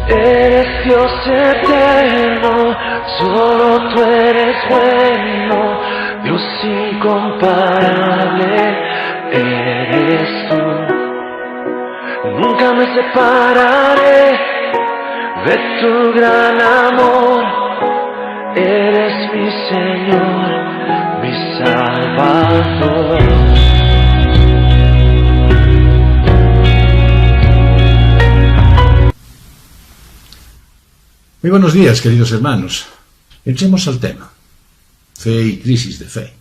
Eres Dios eterno, solo tú eres bueno, Dios incomparable eres tú. Nunca me separaré de tu gran amor, eres mi Señor, mi Salvador. Muy buenos días, queridos hermanos. Entremos al tema. Fe y crisis de fe.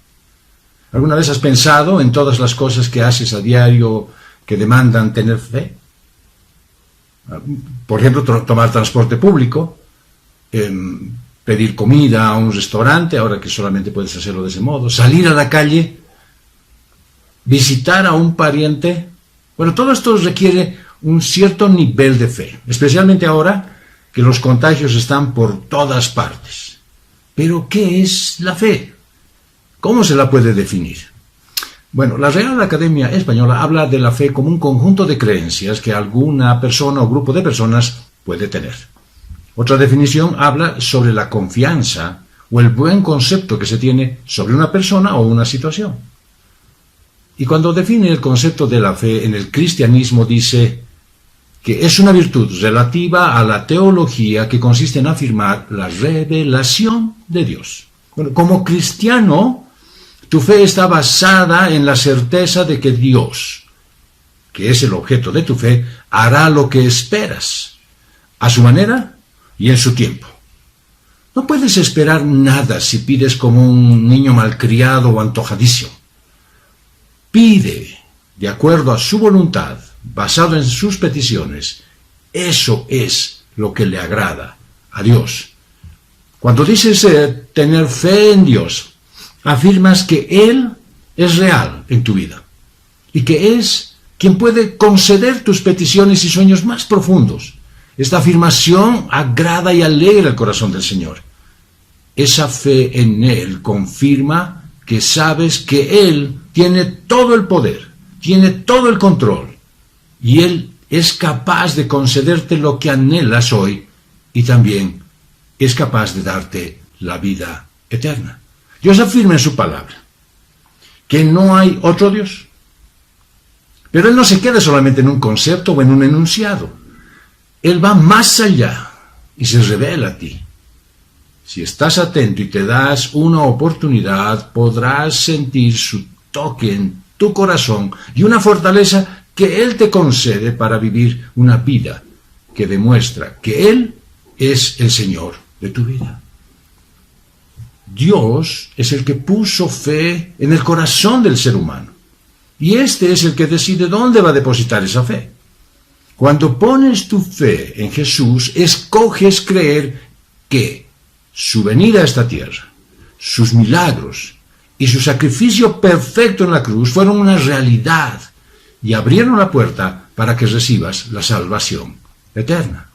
¿Alguna vez has pensado en todas las cosas que haces a diario que demandan tener fe? Por ejemplo, tomar transporte público, pedir comida a un restaurante, ahora que solamente puedes hacerlo de ese modo, salir a la calle, visitar a un pariente. Bueno, todo esto requiere un cierto nivel de fe, especialmente ahora que los contagios están por todas partes. Pero, ¿qué es la fe? ¿Cómo se la puede definir? Bueno, la Real Academia Española habla de la fe como un conjunto de creencias que alguna persona o grupo de personas puede tener. Otra definición habla sobre la confianza o el buen concepto que se tiene sobre una persona o una situación. Y cuando define el concepto de la fe en el cristianismo dice que es una virtud relativa a la teología que consiste en afirmar la revelación de Dios. Bueno, como cristiano, tu fe está basada en la certeza de que Dios, que es el objeto de tu fe, hará lo que esperas, a su manera y en su tiempo. No puedes esperar nada si pides como un niño malcriado o antojadizo. Pide de acuerdo a su voluntad, basado en sus peticiones. Eso es lo que le agrada a Dios. Cuando dices tener fe en Dios, afirmas que Él es real en tu vida y que es quien puede conceder tus peticiones y sueños más profundos. Esta afirmación agrada y alegra el corazón del Señor. Esa fe en Él confirma que sabes que Él tiene todo el poder, tiene todo el control, y Él es capaz de concederte lo que anhelas hoy y también es capaz de darte la vida eterna. Dios afirma en su palabra que no hay otro Dios. Pero Él no se queda solamente en un concepto o en un enunciado. Él va más allá y se revela a ti. Si estás atento y te das una oportunidad, podrás sentir su toque en tu corazón y una fortaleza que Él te concede para vivir una vida que demuestra que Él es el Señor de tu vida. Dios es el que puso fe en el corazón del ser humano. Y este es el que decide dónde va a depositar esa fe. Cuando pones tu fe en Jesús, escoges creer que su venida a esta tierra, sus milagros y su sacrificio perfecto en la cruz fueron una realidad y abrieron la puerta para que recibas la salvación eterna.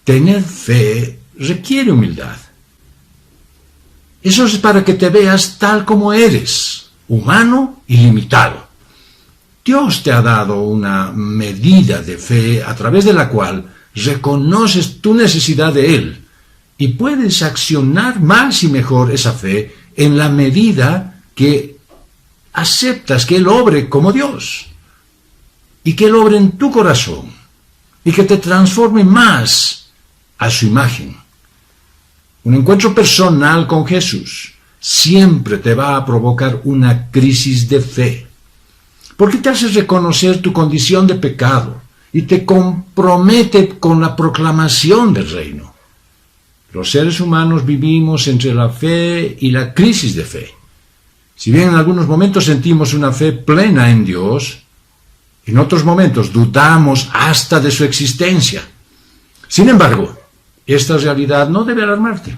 Tener fe requiere humildad. Eso es para que te veas tal como eres, humano y limitado. Dios te ha dado una medida de fe a través de la cual reconoces tu necesidad de Él y puedes accionar más y mejor esa fe en la medida que aceptas que Él obre como Dios y que Él obre en tu corazón y que te transforme más a su imagen. Un encuentro personal con Jesús siempre te va a provocar una crisis de fe, porque te hace reconocer tu condición de pecado y te compromete con la proclamación del reino. Los seres humanos vivimos entre la fe y la crisis de fe. Si bien en algunos momentos sentimos una fe plena en Dios, en otros momentos dudamos hasta de su existencia. Sin embargo, esta realidad no debe alarmarte.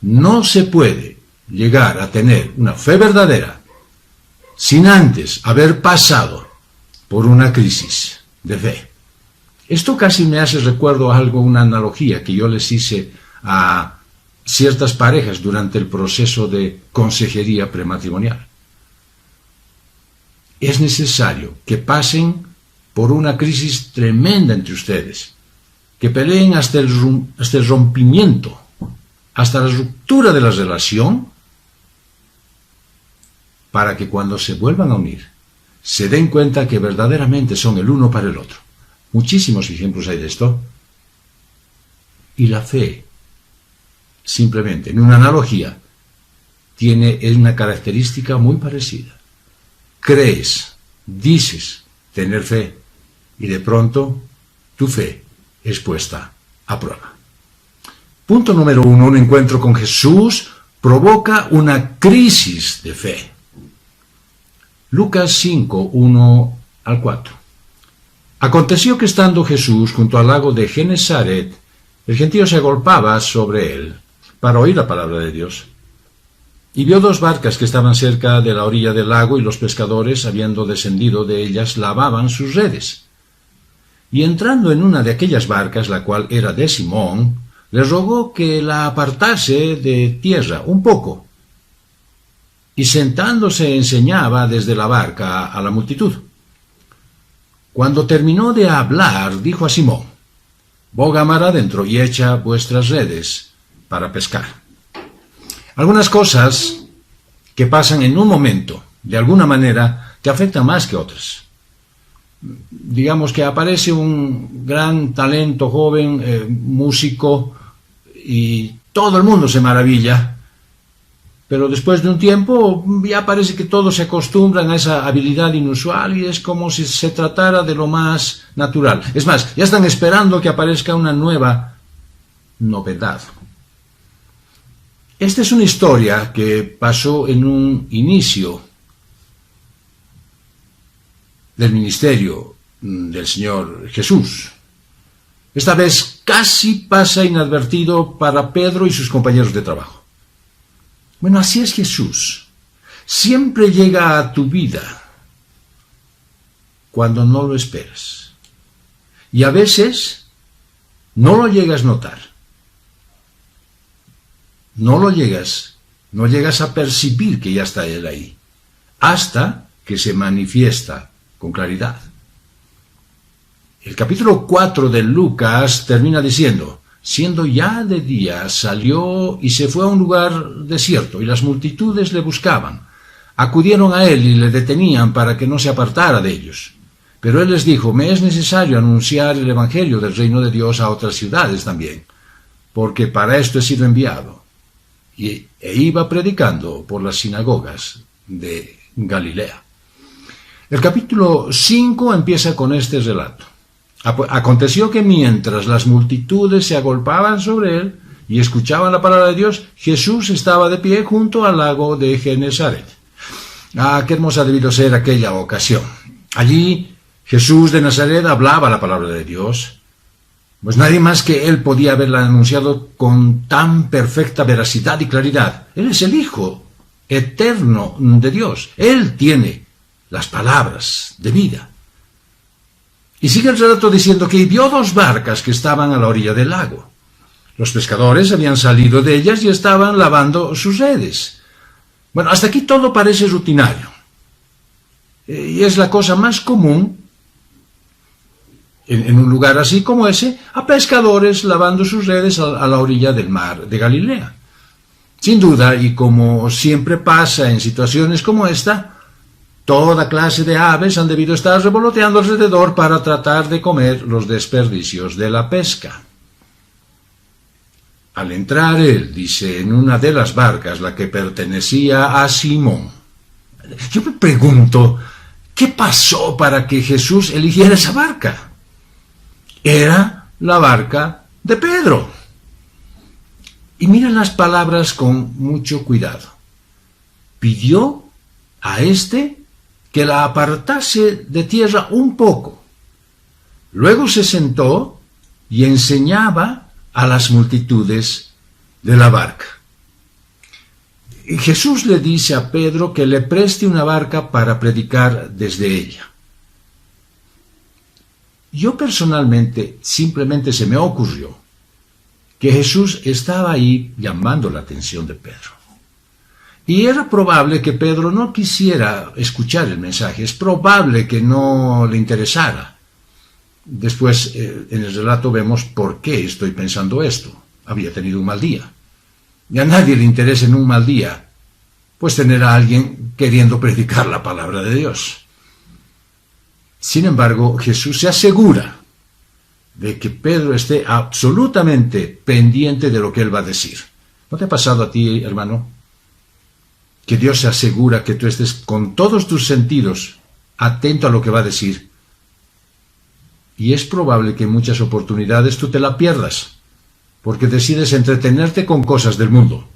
No se puede llegar a tener una fe verdadera sin antes haber pasado por una crisis de fe. Esto casi me hace recuerdo algo, una analogía que yo les hice a ciertas parejas durante el proceso de consejería prematrimonial. Es necesario que pasen por una crisis tremenda entre ustedes que peleen hasta el rompimiento, hasta la ruptura de la relación, para que cuando se vuelvan a unir, se den cuenta que verdaderamente son el uno para el otro. Muchísimos ejemplos hay de esto. Y la fe, simplemente, en una analogía, tiene una característica muy parecida. Crees, dices tener fe, y de pronto tu fe es puesta a prueba. Punto número 1, un encuentro con Jesús provoca una crisis de fe. Lucas 5, 1 al 4. Aconteció que estando Jesús junto al lago de Genesaret, el gentío se agolpaba sobre él para oír la palabra de Dios. Y vio dos barcas que estaban cerca de la orilla del lago, y los pescadores, habiendo descendido de ellas, lavaban sus redes. Y entrando en una de aquellas barcas, la cual era de Simón, le rogó que la apartase de tierra un poco. Y sentándose enseñaba desde la barca a la multitud. Cuando terminó de hablar, dijo a Simón: boga mar adentro y echa vuestras redes para pescar. Algunas cosas que pasan en un momento, de alguna manera, te afectan más que otras. Digamos que aparece un gran talento joven, músico, y todo el mundo se maravilla, pero después de un tiempo ya parece que todos se acostumbran a esa habilidad inusual y es como si se tratara de lo más natural. Es más, ya están esperando que aparezca una nueva novedad. Esta es una historia que pasó en un inicio del ministerio del Señor Jesús. Esta vez casi pasa inadvertido para Pedro y sus compañeros de trabajo. Bueno, así es Jesús. Siempre llega a tu vida cuando no lo esperas. Y a veces no lo llegas a notar. No llegas a percibir que ya está Él ahí, hasta que se manifiesta con claridad. El capítulo 4 de Lucas termina diciendo: siendo ya de día, salió y se fue a un lugar desierto, y las multitudes le buscaban. Acudieron a él y le detenían para que no se apartara de ellos. Pero él les dijo: me es necesario anunciar el evangelio del reino de Dios a otras ciudades también, porque para esto he sido enviado. E iba predicando por las sinagogas de Galilea. El capítulo 5 empieza con este relato. Aconteció que mientras las multitudes se agolpaban sobre él y escuchaban la palabra de Dios, Jesús estaba de pie junto al lago de Genesaret. Qué hermosa ha debido ser aquella ocasión. Allí Jesús de Nazaret hablaba la palabra de Dios, pues nadie más que él podía haberla anunciado con tan perfecta veracidad y claridad. Él es el Hijo eterno de Dios. Él tiene las palabras de vida. Y sigue el relato diciendo que vio dos barcas que estaban a la orilla del lago. Los pescadores habían salido de ellas y estaban lavando sus redes. Bueno, hasta aquí todo parece rutinario. Y es la cosa más común en un lugar así como ese, a pescadores lavando sus redes a la orilla del mar de Galilea. Sin duda, y como siempre pasa en situaciones como esta, toda clase de aves han debido estar revoloteando alrededor para tratar de comer los desperdicios de la pesca. Al entrar él, dice, en una de las barcas, la que pertenecía a Simón. Yo me pregunto, ¿qué pasó para que Jesús eligiera esa barca? Era la barca de Pedro. Y mira las palabras con mucho cuidado. Pidió a éste que la apartase de tierra un poco. Luego se sentó y enseñaba a las multitudes de la barca. Y Jesús le dice a Pedro que le preste una barca para predicar desde ella. Yo personalmente, simplemente se me ocurrió que Jesús estaba ahí llamando la atención de Pedro. Y era probable que Pedro no quisiera escuchar el mensaje, es probable que no le interesara. Después, en el relato vemos por qué estoy pensando esto. Había tenido un mal día. Y a nadie le interesa en un mal día, pues tener a alguien queriendo predicar la palabra de Dios. Sin embargo, Jesús se asegura de que Pedro esté absolutamente pendiente de lo que él va a decir. ¿No te ha pasado a ti, hermano, que Dios se asegura que tú estés con todos tus sentidos atento a lo que va a decir? Y es probable que en muchas oportunidades tú te la pierdas, porque decides entretenerte con cosas del mundo.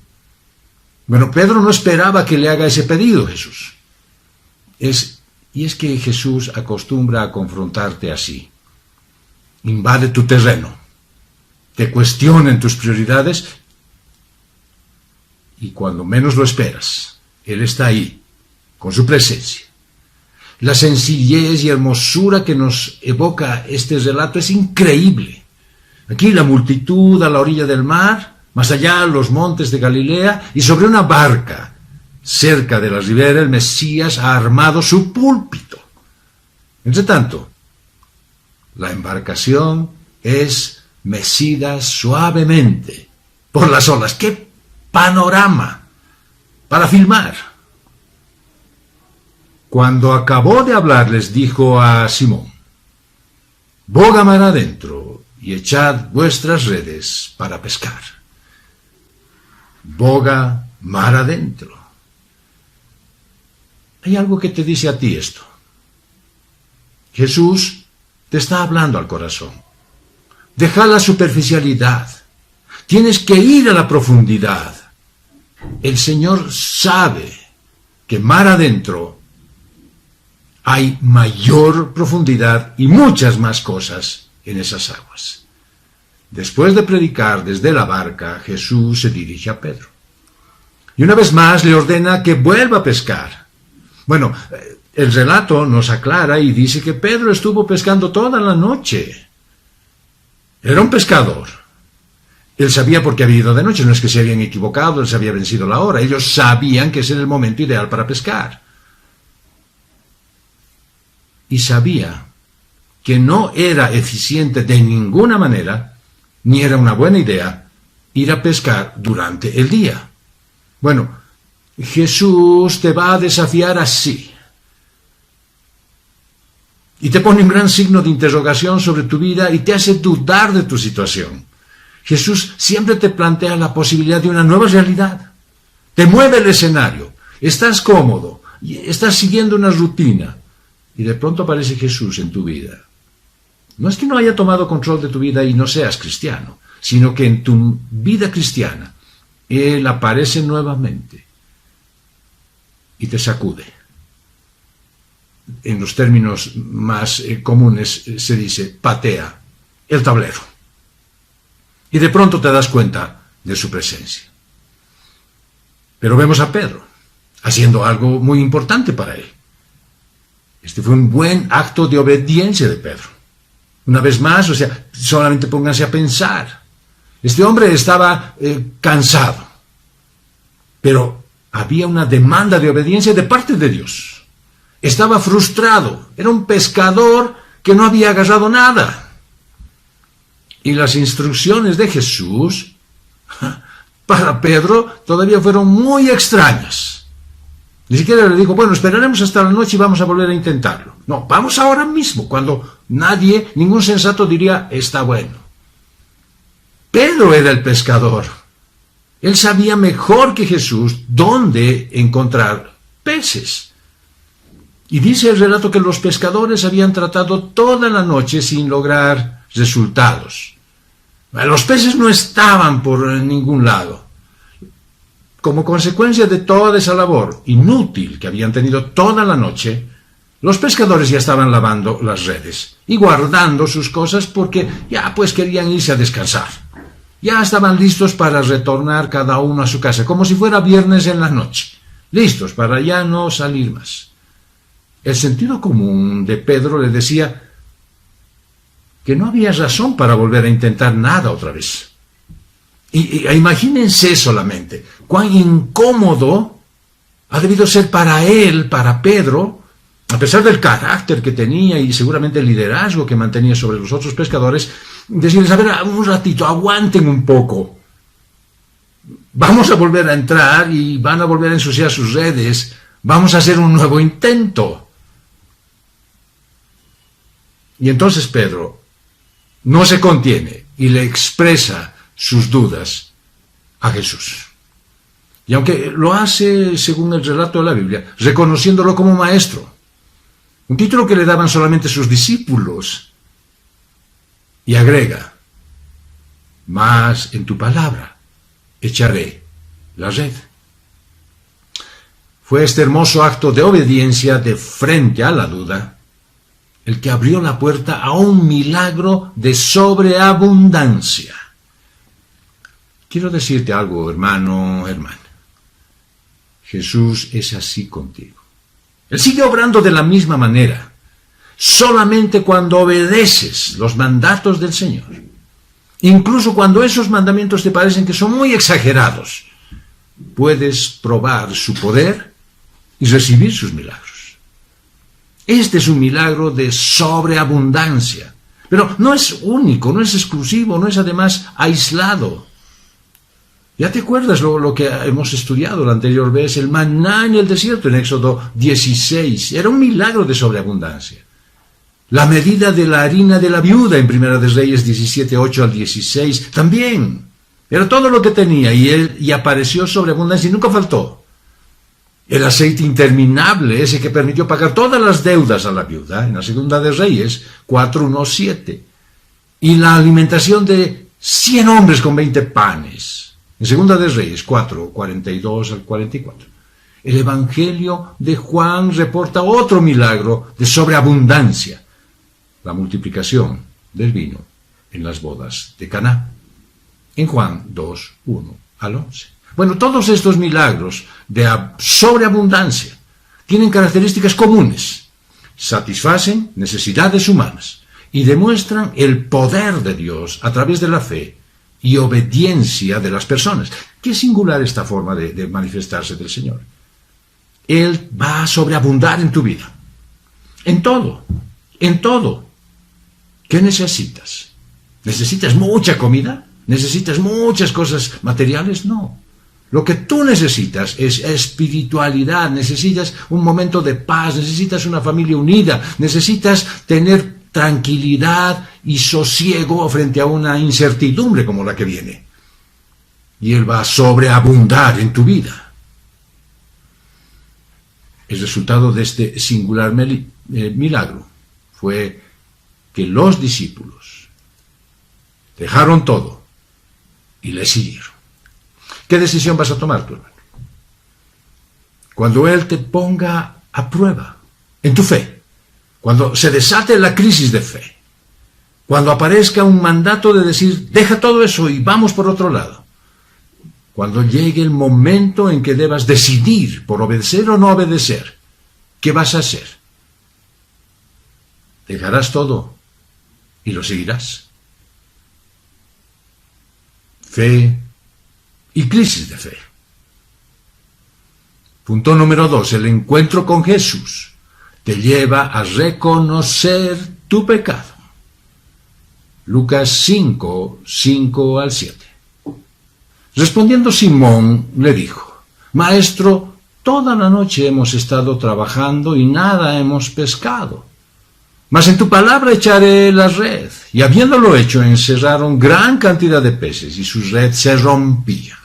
Bueno, Pedro no esperaba que le haga ese pedido, Jesús. Y es que Jesús acostumbra a confrontarte así. Invade tu terreno, te cuestiona en tus prioridades, y cuando menos lo esperas, Él está ahí, con su presencia. La sencillez y hermosura que nos evoca este relato es increíble. Aquí la multitud a la orilla del mar, más allá los montes de Galilea, y sobre una barca, cerca de la ribera, el Mesías ha armado su púlpito. Entre tanto, la embarcación es mecida suavemente por las olas. ¡Qué panorama para filmar! Cuando acabó de hablar, les dijo a Simón: «Boga mar adentro y echad vuestras redes para pescar». Boga mar adentro. Hay algo que te dice a ti esto. Jesús te está hablando al corazón. Deja la superficialidad. Tienes que ir a la profundidad. El Señor sabe que mar adentro hay mayor profundidad y muchas más cosas en esas aguas. Después de predicar desde la barca, Jesús se dirige a Pedro. Y una vez más le ordena que vuelva a pescar. Bueno, el relato nos aclara y dice que Pedro estuvo pescando toda la noche. Era un pescador. Él sabía por qué había ido de noche, no es que se habían equivocado, él se había vencido la hora. Ellos sabían que ese era el momento ideal para pescar. Y sabía que no era eficiente de ninguna manera, ni era una buena idea, ir a pescar durante el día. Bueno, Jesús te va a desafiar así. Y te pone un gran signo de interrogación sobre tu vida y te hace dudar de tu situación. Jesús siempre te plantea la posibilidad de una nueva realidad. Te mueve el escenario. Estás cómodo, estás siguiendo una rutina. Y de pronto aparece Jesús en tu vida. No es que no haya tomado control de tu vida y no seas cristiano, sino que en tu vida cristiana Él aparece nuevamente y te sacude. En los términos más comunes se dice, patea el tablero. Y de pronto te das cuenta de su presencia. Pero vemos a Pedro haciendo algo muy importante para él. Este fue un buen acto de obediencia de Pedro. Una vez más, solamente pónganse a pensar. Este hombre estaba cansado, pero había una demanda de obediencia de parte de Dios. Estaba frustrado, era un pescador que no había agarrado nada. Y las instrucciones de Jesús, para Pedro, todavía fueron muy extrañas. Ni siquiera le dijo, bueno, esperaremos hasta la noche y vamos a volver a intentarlo. No, vamos ahora mismo, cuando ningún sensato diría, está bueno. Pedro era el pescador. Él sabía mejor que Jesús dónde encontrar peces. Y dice el relato que los pescadores habían tratado toda la noche sin lograr resultados. Los peces no estaban por ningún lado. Como consecuencia de toda esa labor inútil que habían tenido toda la noche, los pescadores ya estaban lavando las redes y guardando sus cosas porque ya pues querían irse a descansar. Ya estaban listos para retornar cada uno a su casa, como si fuera viernes en la noche, listos para ya no salir más. El sentido común de Pedro le decía que no había razón para volver a intentar nada otra vez. Y imagínense solamente cuán incómodo ha debido ser para él, para Pedro, a pesar del carácter que tenía y seguramente el liderazgo que mantenía sobre los otros pescadores, decirles, a ver, un ratito, aguanten un poco. Vamos a volver a entrar y van a volver a ensuciar sus redes. Vamos a hacer un nuevo intento. Y entonces Pedro no se contiene y le expresa sus dudas a Jesús. Y aunque lo hace, según el relato de la Biblia, reconociéndolo como maestro, un título que le daban solamente sus discípulos, y agrega, mas en tu palabra echaré la red. Fue este hermoso acto de obediencia de frente a la duda el que abrió la puerta a un milagro de sobreabundancia. Quiero decirte algo, hermano, hermana. Jesús es así contigo. Él sigue obrando de la misma manera, solamente cuando obedeces los mandatos del Señor. Incluso cuando esos mandamientos te parecen que son muy exagerados, puedes probar su poder y recibir sus milagros. Este es un milagro de sobreabundancia, pero no es único, no es exclusivo, no es además aislado. ¿Ya te acuerdas lo que hemos estudiado la anterior vez? El maná en el desierto en Éxodo 16. Era un milagro de sobreabundancia. La medida de la harina de la viuda en Primera de Reyes 17, 8 al 16 también. Era todo lo que tenía y apareció sobreabundancia y nunca faltó. El aceite interminable, ese que permitió pagar todas las deudas a la viuda en la Segunda de Reyes 4, 1, 7. Y la alimentación de 100 hombres con 20 panes. En Segunda de Reyes 4, 42 al 44. El Evangelio de Juan reporta otro milagro de sobreabundancia, la multiplicación del vino en las bodas de Caná, en Juan 2, 1 al 11. Bueno, todos estos milagros de sobreabundancia tienen características comunes, satisfacen necesidades humanas y demuestran el poder de Dios a través de la fe y obediencia de las personas. Qué singular esta forma de manifestarse del Señor. Él va a sobreabundar en tu vida. En todo. En todo. ¿Qué necesitas? ¿Necesitas mucha comida? ¿Necesitas muchas cosas materiales? No. Lo que tú necesitas es espiritualidad. Necesitas un momento de paz. Necesitas una familia unida. Necesitas tener tranquilidad y sosiego frente a una incertidumbre como la que viene. Y Él va a sobreabundar en tu vida. El resultado de este singular milagro fue que los discípulos dejaron todo y le siguieron. ¿Qué decisión vas a tomar tú, hermano? Cuando Él te ponga a prueba en tu fe, cuando se desate la crisis de fe, cuando aparezca un mandato de decir, deja todo eso y vamos por otro lado, cuando llegue el momento en que debas decidir por obedecer o no obedecer, ¿qué vas a hacer? Dejarás todo y lo seguirás. Fe y crisis de fe. Punto número 2, el encuentro con Jesús te lleva a reconocer tu pecado. Lucas 5, 5 al 7. Respondiendo Simón, le dijo, Maestro, toda la noche hemos estado trabajando y nada hemos pescado. Mas en tu palabra echaré la red. Y habiéndolo hecho, encerraron gran cantidad de peces y su red se rompía.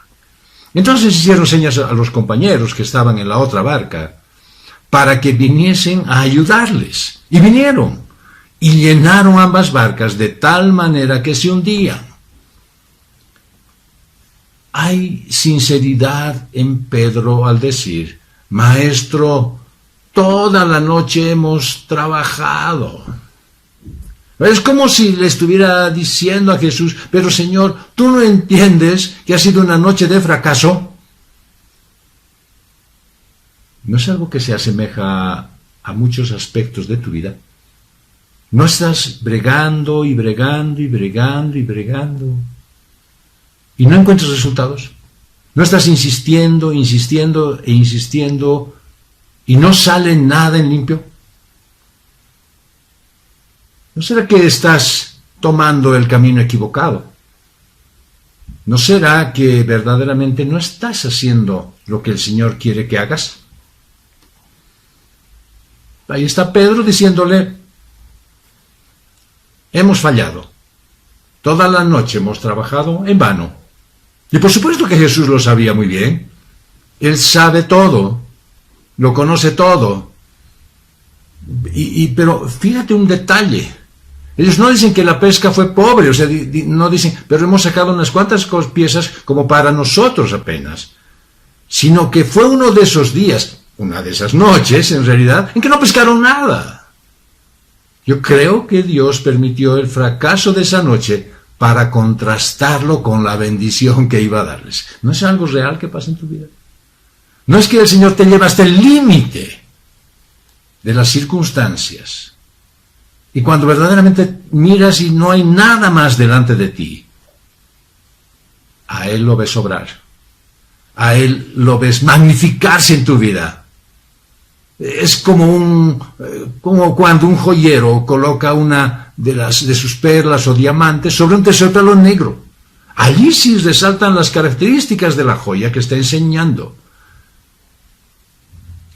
Entonces hicieron señas a los compañeros que estaban en la otra barca para que viniesen a ayudarles. Y vinieron, y llenaron ambas barcas de tal manera que se hundían. Hay sinceridad en Pedro al decir, Maestro, toda la noche hemos trabajado. Es como si le estuviera diciendo a Jesús, pero Señor, ¿tú no entiendes que ha sido una noche de fracaso? ¿No es algo que se asemeja a muchos aspectos de tu vida? ¿No estás bregando y bregando y bregando y bregando y no encuentras resultados? ¿No estás insistiendo, insistiendo e insistiendo y no sale nada en limpio? ¿No será que estás tomando el camino equivocado? ¿No será que verdaderamente no estás haciendo lo que el Señor quiere que hagas? Ahí está Pedro diciéndole, hemos fallado. Toda la noche hemos trabajado en vano. Y por supuesto que Jesús lo sabía muy bien. Él sabe todo, lo conoce todo. Pero fíjate un detalle. Ellos no dicen que la pesca fue pobre, o sea, no dicen, pero hemos sacado unas cuantas piezas como para nosotros apenas. Sino que fue uno de esos días, una de esas noches en realidad, en que no pescaron nada. Yo creo que Dios permitió el fracaso de esa noche para contrastarlo con la bendición que iba a darles. ¿No es algo real que pasa en tu vida? No es que el Señor te lleva hasta el límite de las circunstancias. Y cuando verdaderamente miras y no hay nada más delante de ti, a Él lo ves obrar. A Él lo ves magnificarse en tu vida. Es como cuando un joyero coloca una de sus perlas o diamantes sobre un terciopelo negro. Allí sí resaltan las características de la joya que está enseñando.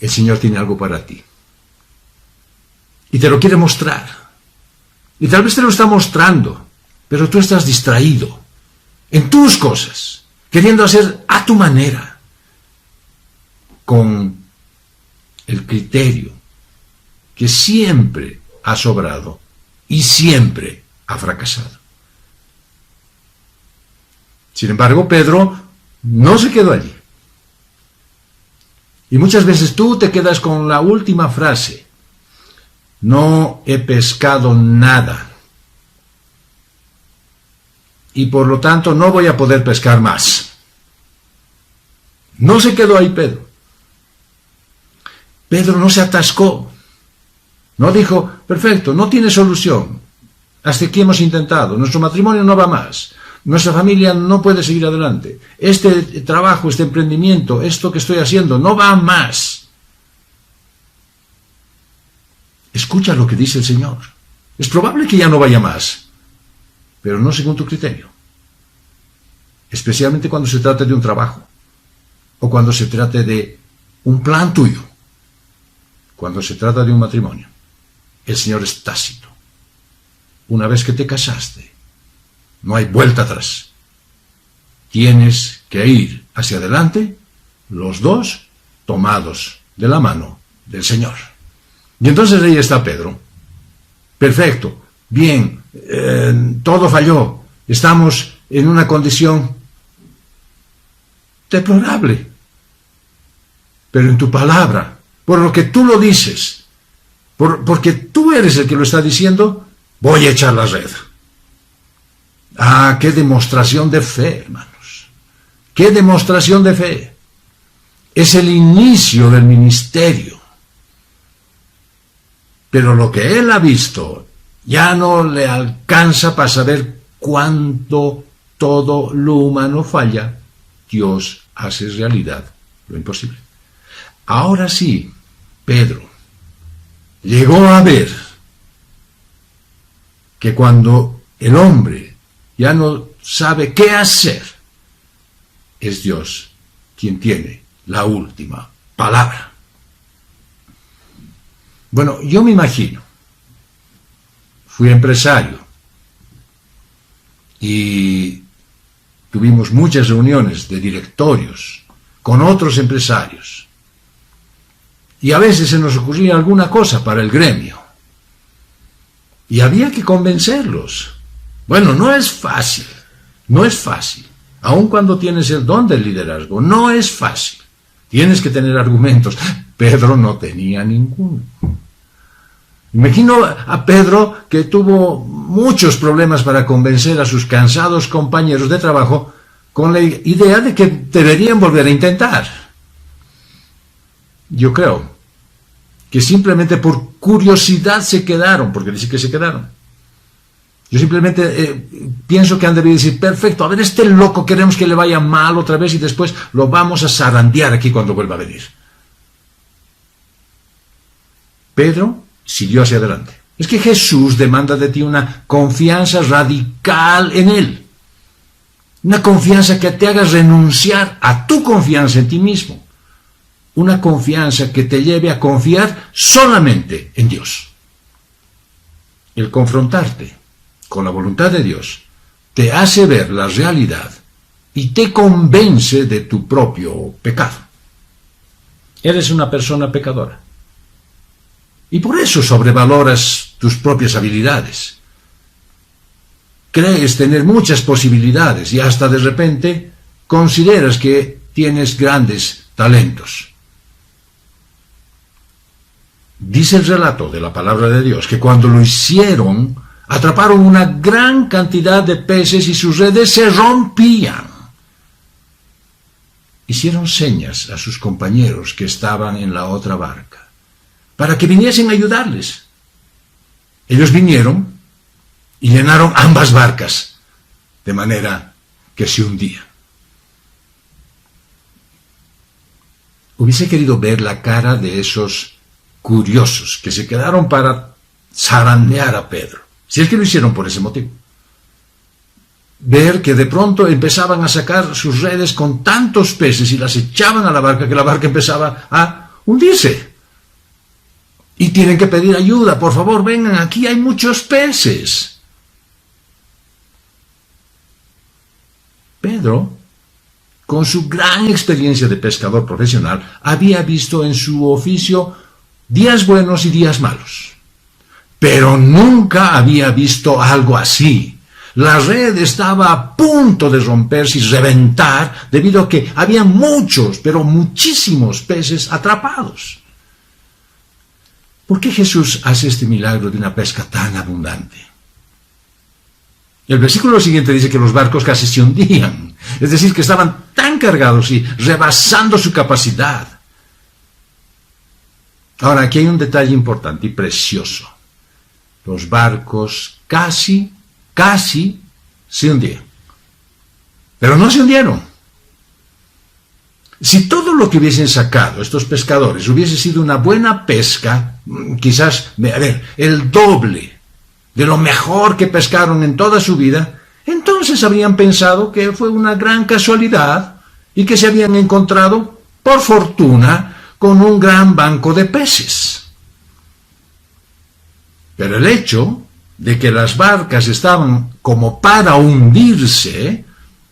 El Señor tiene algo para ti. Y te lo quiere mostrar. Y tal vez te lo está mostrando, pero tú estás distraído en tus cosas, queriendo hacer a tu manera, con el criterio que siempre ha sobrado y siempre ha fracasado. Sin embargo, Pedro no se quedó allí. Y muchas veces tú te quedas con la última frase: no he pescado nada. Y por lo tanto no voy a poder pescar más. No se quedó ahí Pedro. Pedro no se atascó. No dijo, perfecto, no tiene solución. Hasta aquí hemos intentado. Nuestro matrimonio no va más. Nuestra familia no puede seguir adelante. Este trabajo, este emprendimiento, esto que estoy haciendo, no va más. Escucha lo que dice el Señor. Es probable que ya no vaya más, pero no según tu criterio. Especialmente cuando se trate de un trabajo, o cuando se trate de un plan tuyo, cuando se trata de un matrimonio. El Señor es tácito. Una vez que te casaste, no hay vuelta atrás. Tienes que ir hacia adelante, los dos tomados de la mano del Señor. Y entonces ahí está Pedro. Perfecto, bien, todo falló. Estamos en una condición deplorable. Pero en tu palabra, por lo que tú lo dices, porque tú eres el que lo está diciendo, voy a echar la red. Ah, qué demostración de fe, hermanos. Qué demostración de fe. Es el inicio del ministerio. Pero lo que él ha visto ya no le alcanza para saber cuánto todo lo humano falla. Dios hace realidad lo imposible. Ahora sí, Pedro llegó a ver que cuando el hombre ya no sabe qué hacer, es Dios quien tiene la última palabra. Bueno, yo me imagino, fui empresario y tuvimos muchas reuniones de directorios con otros empresarios y a veces se nos ocurría alguna cosa para el gremio y había que convencerlos. Bueno, no es fácil, aun cuando tienes el don del liderazgo, no es fácil, tienes que tener argumentos. Pedro no tenía ninguno. Imagino a Pedro que tuvo muchos problemas para convencer a sus cansados compañeros de trabajo con la idea de que deberían volver a intentar. Yo creo que simplemente por curiosidad se quedaron, porque dice que se quedaron. Yo simplemente pienso que han debido decir, perfecto, a ver, este loco queremos que le vaya mal otra vez y después lo vamos a zarandear aquí cuando vuelva a venir. Pedro siguió hacia adelante. Es que Jesús demanda de ti una confianza radical en Él. Una confianza que te haga renunciar a tu confianza en ti mismo. Una confianza que te lleve a confiar solamente en Dios. El confrontarte con la voluntad de Dios te hace ver la realidad y te convence de tu propio pecado. Eres una persona pecadora. Y por eso sobrevaloras tus propias habilidades. Crees tener muchas posibilidades y hasta de repente consideras que tienes grandes talentos. Dice el relato de la palabra de Dios que cuando lo hicieron, atraparon una gran cantidad de peces y sus redes se rompían. Hicieron señas a sus compañeros que estaban en la otra barca, para que viniesen a ayudarles. Ellos vinieron y llenaron ambas barcas, de manera que se hundían. Hubiese querido ver la cara de esos curiosos que se quedaron para zarandear a Pedro, si es que lo hicieron por ese motivo. Ver que de pronto empezaban a sacar sus redes con tantos peces y las echaban a la barca, que la barca empezaba a hundirse. Y tienen que pedir ayuda, por favor, vengan, aquí hay muchos peces. Pedro, con su gran experiencia de pescador profesional, había visto en su oficio días buenos y días malos. Pero nunca había visto algo así. La red estaba a punto de romperse y reventar debido a que había muchos, pero muchísimos peces atrapados. ¿Por qué Jesús hace este milagro de una pesca tan abundante? El versículo siguiente dice que los barcos casi se hundían, es decir, que estaban tan cargados y rebasando su capacidad. Ahora, aquí hay un detalle importante y precioso. Los barcos casi se hundían. Pero no se hundieron. Si todo lo que hubiesen sacado estos pescadores hubiese sido una buena pesca, quizás, el doble de lo mejor que pescaron en toda su vida, entonces habrían pensado que fue una gran casualidad y que se habían encontrado, por fortuna, con un gran banco de peces. Pero el hecho de que las barcas estaban como para hundirse,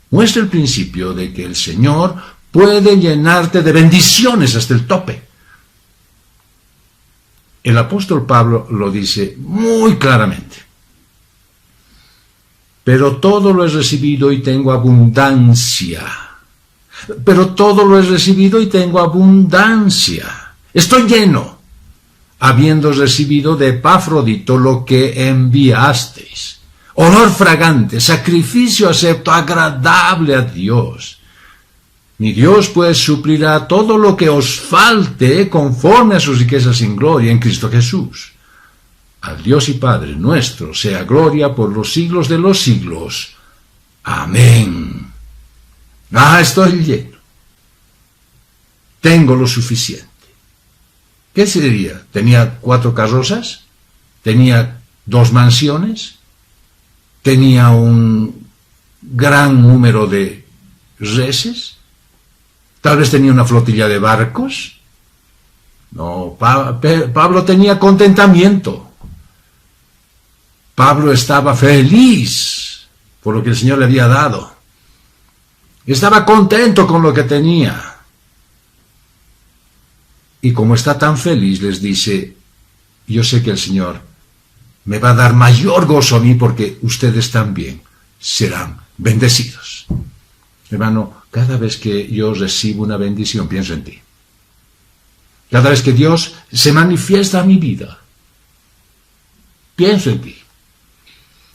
muestra el principio de que el Señor puede llenarte de bendiciones hasta el tope. El apóstol Pablo lo dice muy claramente. Pero todo lo he recibido y tengo abundancia. Pero todo lo he recibido y tengo abundancia. Estoy lleno, habiendo recibido de Epafrodito lo que enviasteis. Olor fragante, sacrificio acepto, agradable a Dios. Mi Dios pues suplirá todo lo que os falte conforme a sus riquezas en gloria en Cristo Jesús. Al Dios y Padre nuestro sea gloria por los siglos de los siglos. Amén. Estoy lleno. Tengo lo suficiente. ¿Qué sería? ¿Tenía 4 carrozas? ¿Tenía 2 mansiones? ¿Tenía un gran número de reses? ¿Tal vez tenía una flotilla de barcos? No, Pablo tenía contentamiento. Pablo estaba feliz por lo que el Señor le había dado. Estaba contento con lo que tenía. Y como está tan feliz, les dice, yo sé que el Señor me va a dar mayor gozo a mí porque ustedes también serán bendecidos. Hermano, cada vez que yo recibo una bendición, pienso en ti. Cada vez que Dios se manifiesta a mi vida, pienso en ti.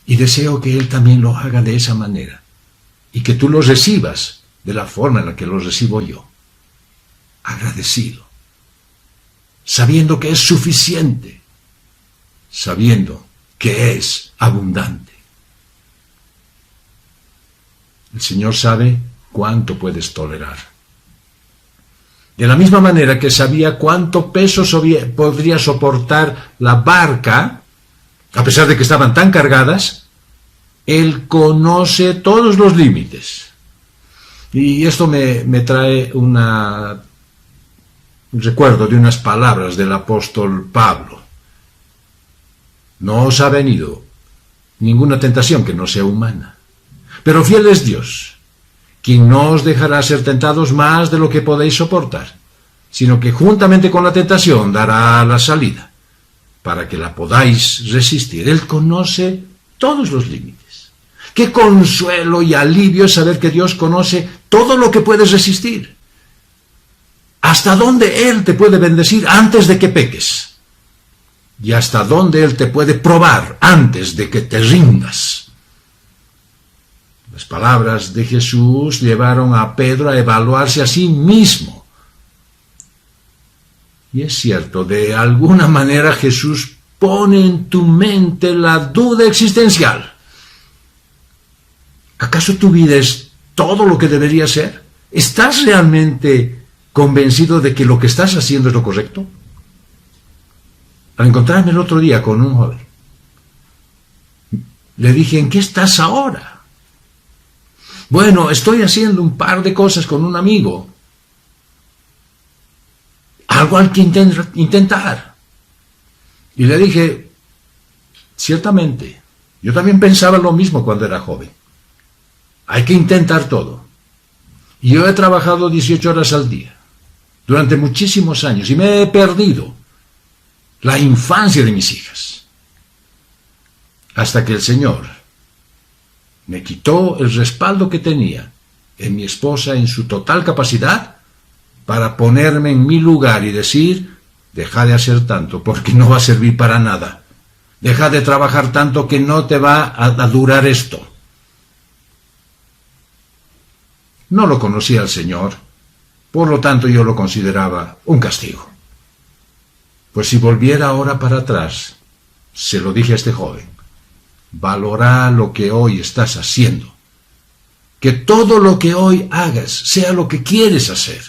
Y deseo que Él también lo haga de esa manera. Y que tú lo recibas de la forma en la que lo recibo yo. Agradecido. Sabiendo que es suficiente. Sabiendo que es abundante. El Señor sabe cuánto puedes tolerar. De la misma manera que sabía cuánto peso podría soportar la barca, a pesar de que estaban tan cargadas, Él conoce todos los límites. Y esto me trae un recuerdo de unas palabras del apóstol Pablo. No os ha venido ninguna tentación que no sea humana, pero fiel es Dios, quien no os dejará ser tentados más de lo que podéis soportar, sino que juntamente con la tentación dará la salida, para que la podáis resistir. Él conoce todos los límites. Qué consuelo y alivio es saber que Dios conoce todo lo que puedes resistir, hasta dónde Él te puede bendecir antes de que peques, y hasta dónde Él te puede probar antes de que te rindas. Las palabras de Jesús llevaron a Pedro a evaluarse a sí mismo. Y es cierto, de alguna manera Jesús pone en tu mente la duda existencial. ¿Acaso tu vida es todo lo que debería ser? ¿Estás realmente convencido de que lo que estás haciendo es lo correcto? Al encontrarme el otro día con un joven, le dije, ¿en qué estás ahora? Bueno, estoy haciendo un par de cosas con un amigo. Algo al que intentar. Y le dije, ciertamente, yo también pensaba lo mismo cuando era joven. Hay que intentar todo. Y yo he trabajado 18 horas al día, durante muchísimos años, y me he perdido la infancia de mis hijas. Hasta que el Señor me quitó el respaldo que tenía en mi esposa en su total capacidad para ponerme en mi lugar y decir, deja de hacer tanto porque no va a servir para nada. Deja de trabajar tanto que no te va a durar esto. No lo conocía al Señor, por lo tanto yo lo consideraba un castigo. Pues si volviera ahora para atrás, se lo dije a este joven, valora lo que hoy estás haciendo. Que todo lo que hoy hagas sea lo que quieres hacer.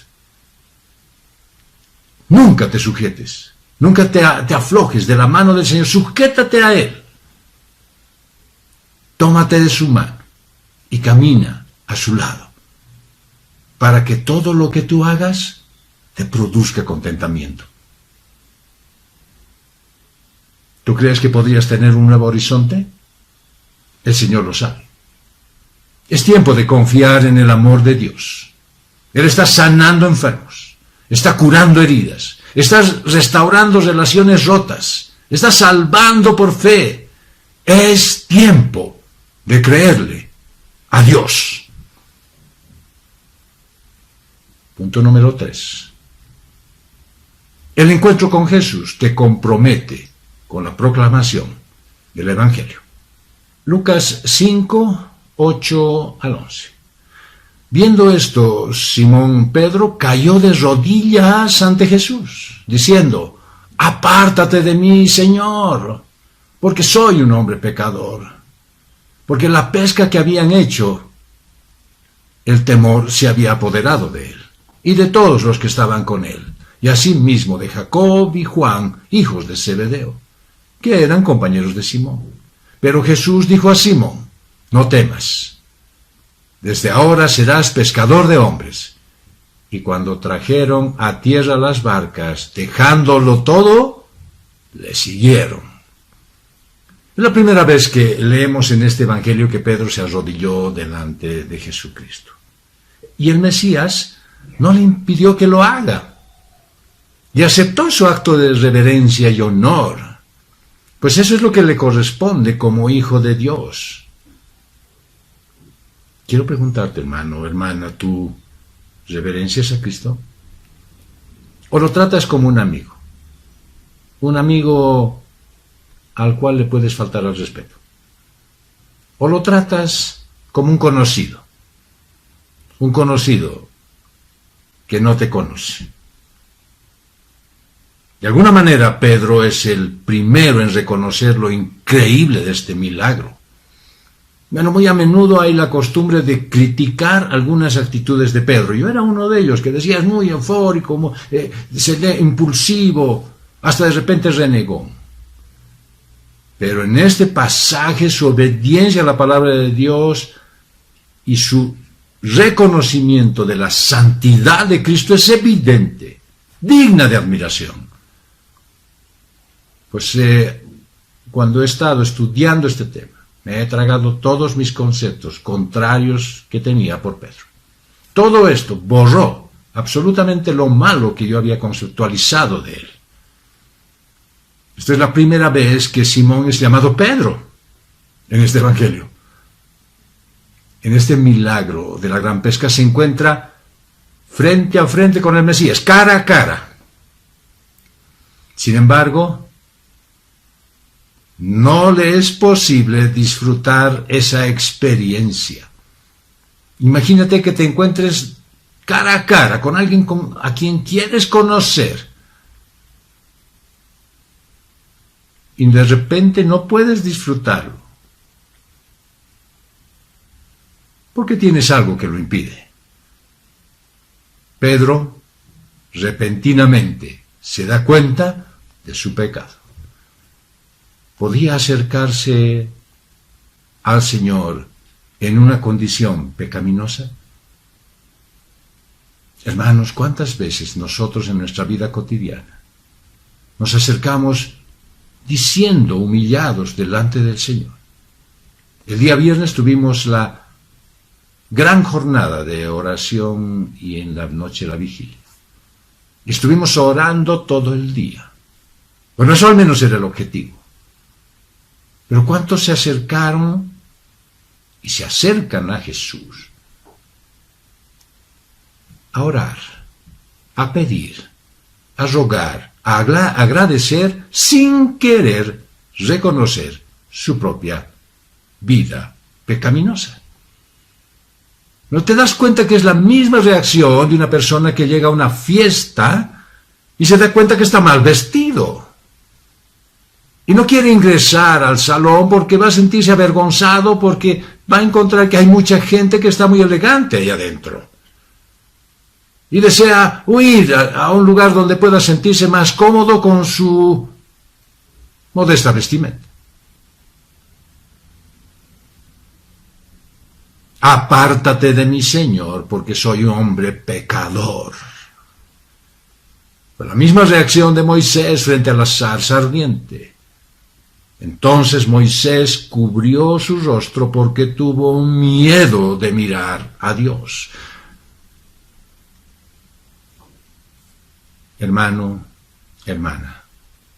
Nunca te sujetes, nunca te aflojes de la mano del Señor, sujétate a Él. Tómate de su mano y camina a su lado, para que todo lo que tú hagas te produzca contentamiento. ¿Tú crees que podrías tener un nuevo horizonte? El Señor lo sabe. Es tiempo de confiar en el amor de Dios. Él está sanando enfermos, está curando heridas, está restaurando relaciones rotas, está salvando por fe. Es tiempo de creerle a Dios. Punto número 3. El encuentro con Jesús te compromete con la proclamación del Evangelio. Lucas 5, 8 al 11. Viendo esto, Simón Pedro cayó de rodillas ante Jesús, diciendo, apártate de mí, Señor, porque soy un hombre pecador. Porque la pesca que habían hecho, el temor se había apoderado de él, y de todos los que estaban con él, y asimismo de Jacob y Juan, hijos de Zebedeo, que eran compañeros de Simón. Pero Jesús dijo a Simón, no temas, desde ahora serás pescador de hombres. Y cuando trajeron a tierra las barcas, dejándolo todo, le siguieron. Es la primera vez que leemos en este Evangelio que Pedro se arrodilló delante de Jesucristo. Y el Mesías no le impidió que lo haga, y aceptó su acto de reverencia y honor, pues eso es lo que le corresponde como hijo de Dios. Quiero preguntarte, hermano, hermana, ¿tú reverencias a Cristo? ¿O lo tratas como un amigo? Un amigo al cual le puedes faltar al respeto. ¿O lo tratas como un conocido que no te conoce? De alguna manera, Pedro es el primero en reconocer lo increíble de este milagro. Bueno, muy a menudo hay la costumbre de criticar algunas actitudes de Pedro. Yo era uno de ellos, que decía, es muy eufórico, impulsivo, hasta de repente renegó. Pero en este pasaje su obediencia a la palabra de Dios y su reconocimiento de la santidad de Cristo es evidente, digna de admiración. Pues cuando he estado estudiando este tema, me he tragado todos mis conceptos contrarios que tenía por Pedro. Todo esto borró absolutamente lo malo que yo había conceptualizado de él. Esta es la primera vez que Simón es llamado Pedro en este evangelio. En este milagro de la gran pesca se encuentra frente a frente con el Mesías, cara a cara. Sin embargo, no le es posible disfrutar esa experiencia. Imagínate que te encuentres cara a cara con alguien a quien quieres conocer y de repente no puedes disfrutarlo porque tienes algo que lo impide. Pedro repentinamente se da cuenta de su pecado. ¿Podía acercarse al Señor en una condición pecaminosa? Hermanos, ¿cuántas veces nosotros en nuestra vida cotidiana nos acercamos diciendo humillados delante del Señor? El día viernes tuvimos la gran jornada de oración y en la noche la vigilia. Estuvimos orando todo el día. Bueno, eso al menos era el objetivo. Pero ¿cuántos se acercaron y se acercan a Jesús a orar, a pedir, a rogar, a agradecer sin querer reconocer su propia vida pecaminosa? ¿No te das cuenta que es la misma reacción de una persona que llega a una fiesta y se da cuenta que está mal vestido? Y no quiere ingresar al salón porque va a sentirse avergonzado, porque va a encontrar que hay mucha gente que está muy elegante ahí adentro. Y desea huir a un lugar donde pueda sentirse más cómodo con su modesta vestimenta. Apártate de mí, Señor, porque soy un hombre pecador. Fue la misma reacción de Moisés frente a la zarza ardiente. Entonces Moisés cubrió su rostro porque tuvo miedo de mirar a Dios. Hermano, hermana,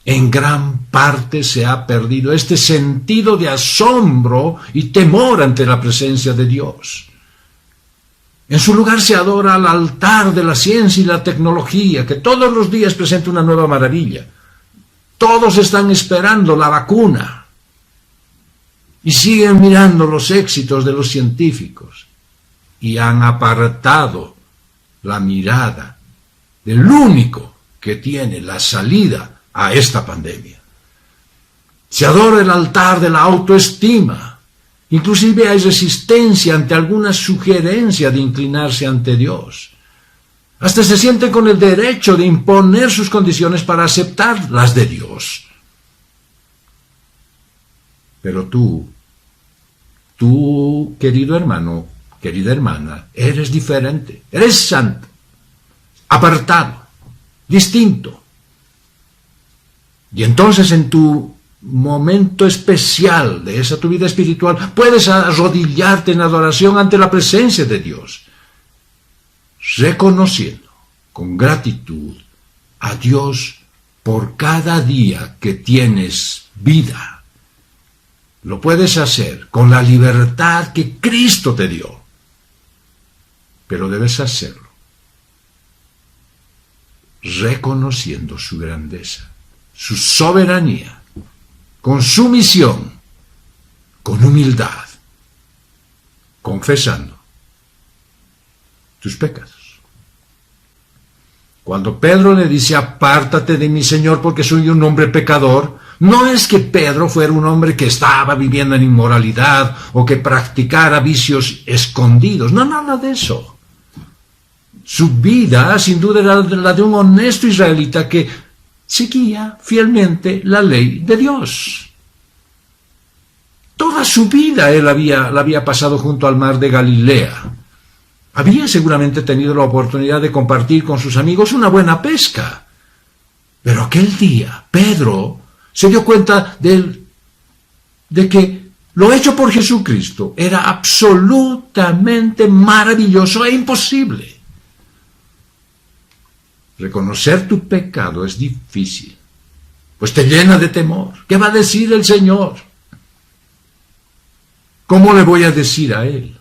en gran parte se ha perdido este sentido de asombro y temor ante la presencia de Dios. En su lugar se adora al altar de la ciencia y la tecnología, que todos los días presenta una nueva maravilla. Todos están esperando la vacuna y siguen mirando los éxitos de los científicos y han apartado la mirada del único que tiene la salida a esta pandemia. Se adora el altar de la autoestima. Inclusive hay resistencia ante alguna sugerencia de inclinarse ante Dios. Hasta se sienten con el derecho de imponer sus condiciones para aceptar las de Dios. Pero tú, querido hermano, querida hermana, eres diferente, eres santo, apartado, distinto. Y entonces en tu momento especial de esa tu vida espiritual puedes arrodillarte en adoración ante la presencia de Dios, reconociendo con gratitud a Dios por cada día que tienes vida. Lo puedes hacer con la libertad que Cristo te dio, pero debes hacerlo reconociendo su grandeza, su soberanía, con sumisión, con humildad, confesando tus pecados. Cuando Pedro le dice, apártate de mí, Señor, porque soy un hombre pecador, no es que Pedro fuera un hombre que estaba viviendo en inmoralidad o que practicara vicios escondidos. No, nada de eso. Su vida, sin duda, era la de un honesto israelita que seguía fielmente la ley de Dios. Toda su vida él la había pasado junto al mar de Galilea. Había seguramente tenido la oportunidad de compartir con sus amigos una buena pesca. Pero aquel día, Pedro se dio cuenta de que lo hecho por Jesucristo era absolutamente maravilloso e imposible. Reconocer tu pecado es difícil, pues te llena de temor. ¿Qué va a decir el Señor? ¿Cómo le voy a decir a Él?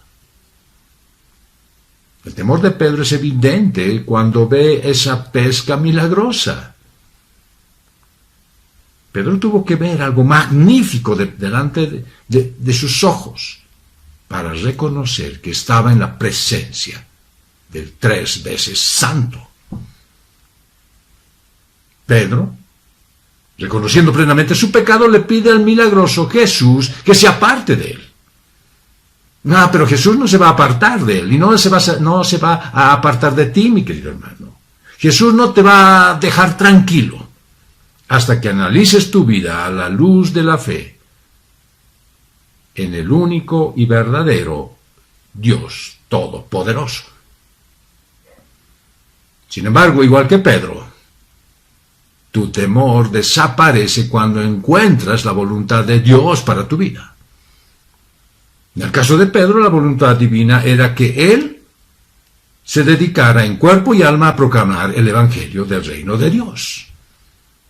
El temor de Pedro es evidente cuando ve esa pesca milagrosa. Pedro tuvo que ver algo magnífico delante de sus ojos para reconocer que estaba en la presencia del 3 veces santo. Pedro, reconociendo plenamente su pecado, le pide al milagroso Jesús que se aparte de él. No, pero Jesús no se va a apartar de él, y no se va a apartar de ti, mi querido hermano. Jesús no te va a dejar tranquilo hasta que analices tu vida a la luz de la fe en el único y verdadero Dios Todopoderoso. Sin embargo, igual que Pedro, tu temor desaparece cuando encuentras la voluntad de Dios para tu vida. En el caso de Pedro, la voluntad divina era que él se dedicara en cuerpo y alma a proclamar el evangelio del reino de Dios.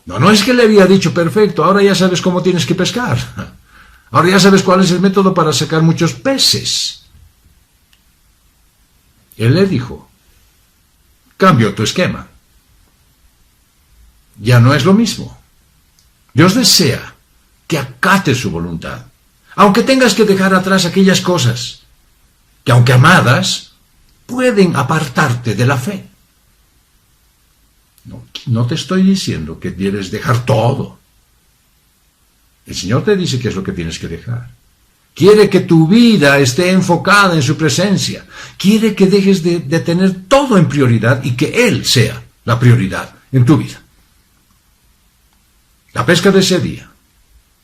No es que le había dicho, perfecto, ahora ya sabes cómo tienes que pescar. Ahora ya sabes cuál es el método para sacar muchos peces. Él le dijo, cambio tu esquema. Ya no es lo mismo. Dios desea que acates su voluntad, aunque tengas que dejar atrás aquellas cosas que, aunque amadas, pueden apartarte de la fe. No te estoy diciendo que debes dejar todo. El Señor te dice qué es lo que tienes que dejar. Quiere que tu vida esté enfocada en su presencia. Quiere que dejes de tener todo en prioridad y que Él sea la prioridad en tu vida. La pesca de ese día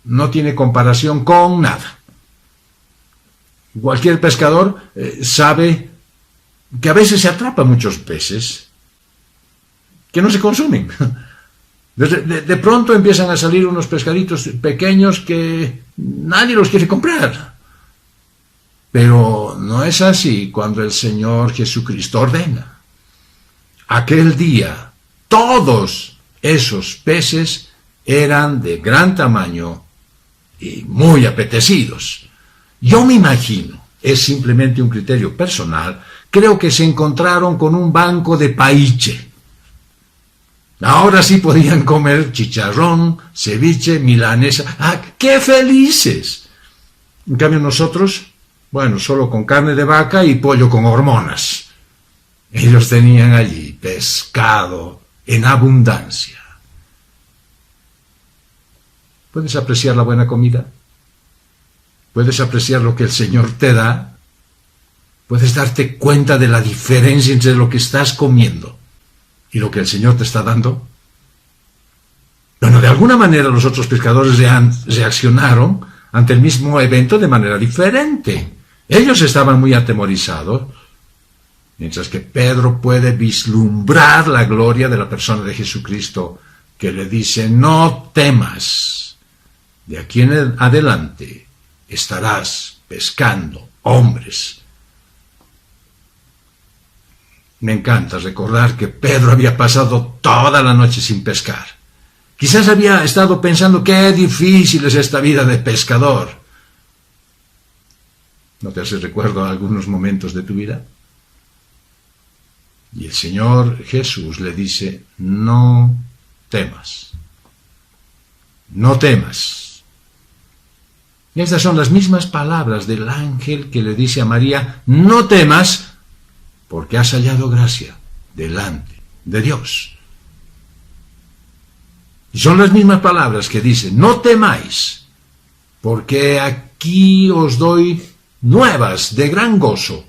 no tiene comparación con nada. Cualquier pescador sabe que a veces se atrapan muchos peces que no se consumen. De pronto empiezan a salir unos pescaditos pequeños que nadie los quiere comprar. Pero no es así cuando el Señor Jesucristo ordena. Aquel día, todos esos peces eran de gran tamaño y muy apetecidos. Yo me imagino, es simplemente un criterio personal, creo que se encontraron con un banco de paiche. Ahora sí podían comer chicharrón, ceviche, milanesa. ¡Ah, qué felices! En cambio nosotros, bueno, solo con carne de vaca y pollo con hormonas. Ellos tenían allí pescado en abundancia. ¿Puedes apreciar la buena comida? ¿Puedes apreciar lo que el Señor te da? ¿Puedes darte cuenta de la diferencia entre lo que estás comiendo y lo que el Señor te está dando? Bueno, de alguna manera los otros pescadores reaccionaron ante el mismo evento de manera diferente. Ellos estaban muy atemorizados, mientras que Pedro puede vislumbrar la gloria de la persona de Jesucristo, que le dice, no temas, de aquí en adelante estarás pescando hombres. Me encanta recordar que Pedro había pasado toda la noche sin pescar. Quizás había estado pensando qué difícil es esta vida de pescador. ¿No te hace recuerdo a algunos momentos de tu vida? Y el Señor Jesús le dice, no temas. No temas. Y estas son las mismas palabras del ángel que le dice a María, no temas, porque has hallado gracia delante de Dios. Y son las mismas palabras que dicen, no temáis, porque aquí os doy nuevas de gran gozo,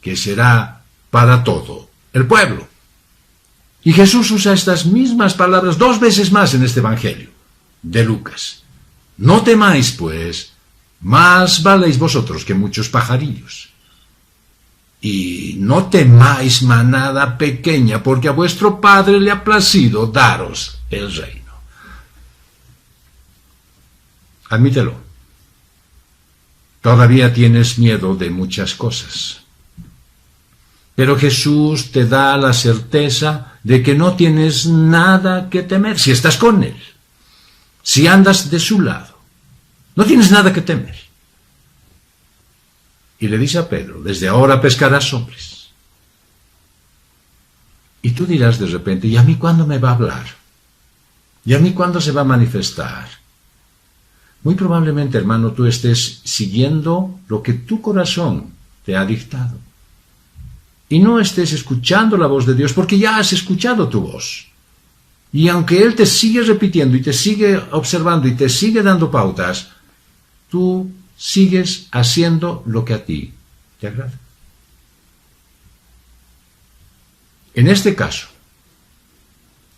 que será para todo el pueblo. Y Jesús usa estas mismas palabras 2 veces más en este Evangelio de Lucas. No temáis, pues, más valéis vosotros que muchos pajarillos. Y no temáis manada pequeña, porque a vuestro Padre le ha placido daros el reino. Admítelo. Todavía tienes miedo de muchas cosas. Pero Jesús te da la certeza de que no tienes nada que temer si estás con Él. Si andas de su lado, no tienes nada que temer. Y le dice a Pedro, desde ahora pescarás hombres. Y tú dirás de repente, ¿y a mí cuándo me va a hablar? ¿Y a mí cuándo se va a manifestar? Muy probablemente, hermano, tú estés siguiendo lo que tu corazón te ha dictado. Y no estés escuchando la voz de Dios, porque ya has escuchado tu voz. Y aunque Él te sigue repitiendo y te sigue observando y te sigue dando pautas, tú sigues haciendo lo que a ti te agrada. En este caso,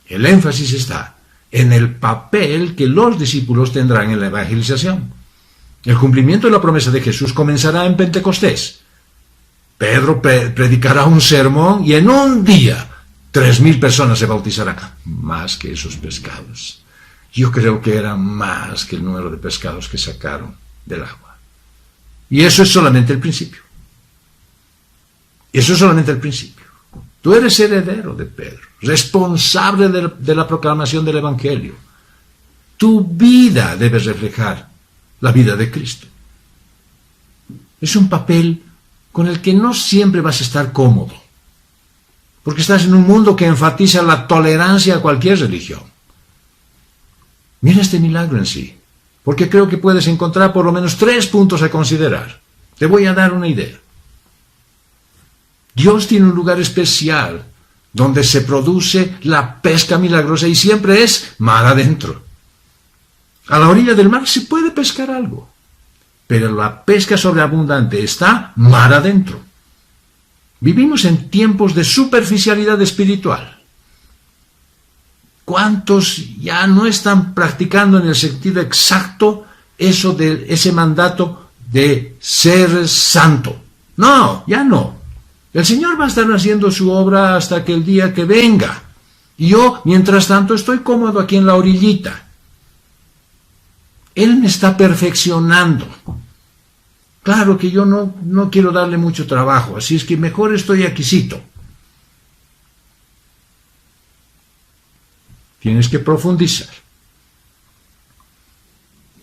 el énfasis está en el papel que los discípulos tendrán en la evangelización. El cumplimiento de la promesa de Jesús comenzará en Pentecostés. Pedro predicará un sermón y en un día 3.000 personas se bautizarán. Más que esos pescados. Yo creo que era más que el número de pescados que sacaron del agua. Y eso es solamente el principio. Eso es solamente el principio. Tú eres heredero de Pedro, responsable de la proclamación del Evangelio. Tu vida debe reflejar la vida de Cristo. Es un papel con el que no siempre vas a estar cómodo, porque estás en un mundo que enfatiza la tolerancia a cualquier religión. Mira este milagro en sí, porque creo que puedes encontrar por lo menos 3 puntos a considerar. Te voy a dar una idea. Dios tiene un lugar especial donde se produce la pesca milagrosa y siempre es mar adentro. A la orilla del mar se puede pescar algo, pero la pesca sobreabundante está mar adentro. Vivimos en tiempos de superficialidad espiritual. ¿Cuántos ya no están practicando en el sentido exacto ese mandato de ser santo? No, ya no. El Señor va a estar haciendo su obra hasta que el día que venga. Y yo, mientras tanto, estoy cómodo aquí en la orillita. Él me está perfeccionando. Claro que yo no quiero darle mucho trabajo, así es que mejor estoy aquícito. Tienes que profundizar.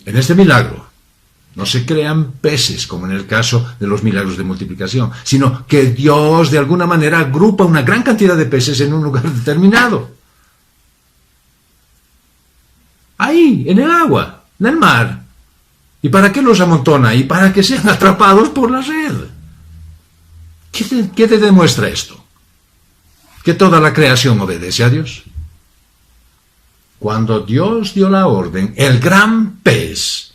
En este milagro no se crean peces, como en el caso de los milagros de multiplicación, sino que Dios de alguna manera agrupa una gran cantidad de peces en un lugar determinado. Ahí, en el agua, en el mar. ¿Y para qué los amontona? Y para que sean atrapados por la red. ¿Qué te demuestra esto? Que toda la creación obedece a Dios. Cuando Dios dio la orden, el gran pez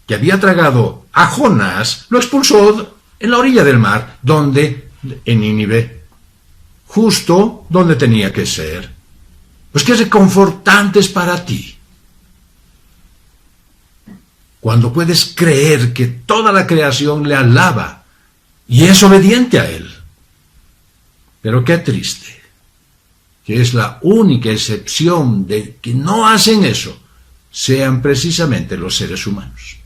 que había tragado a Jonás, lo expulsó en la orilla del mar, en Nínive, justo donde tenía que ser. Pues qué reconfortante es para ti. Cuando puedes creer que toda la creación le alaba y es obediente a Él. Pero qué triste, que es la única excepción de que no hacen eso, sean precisamente los seres humanos.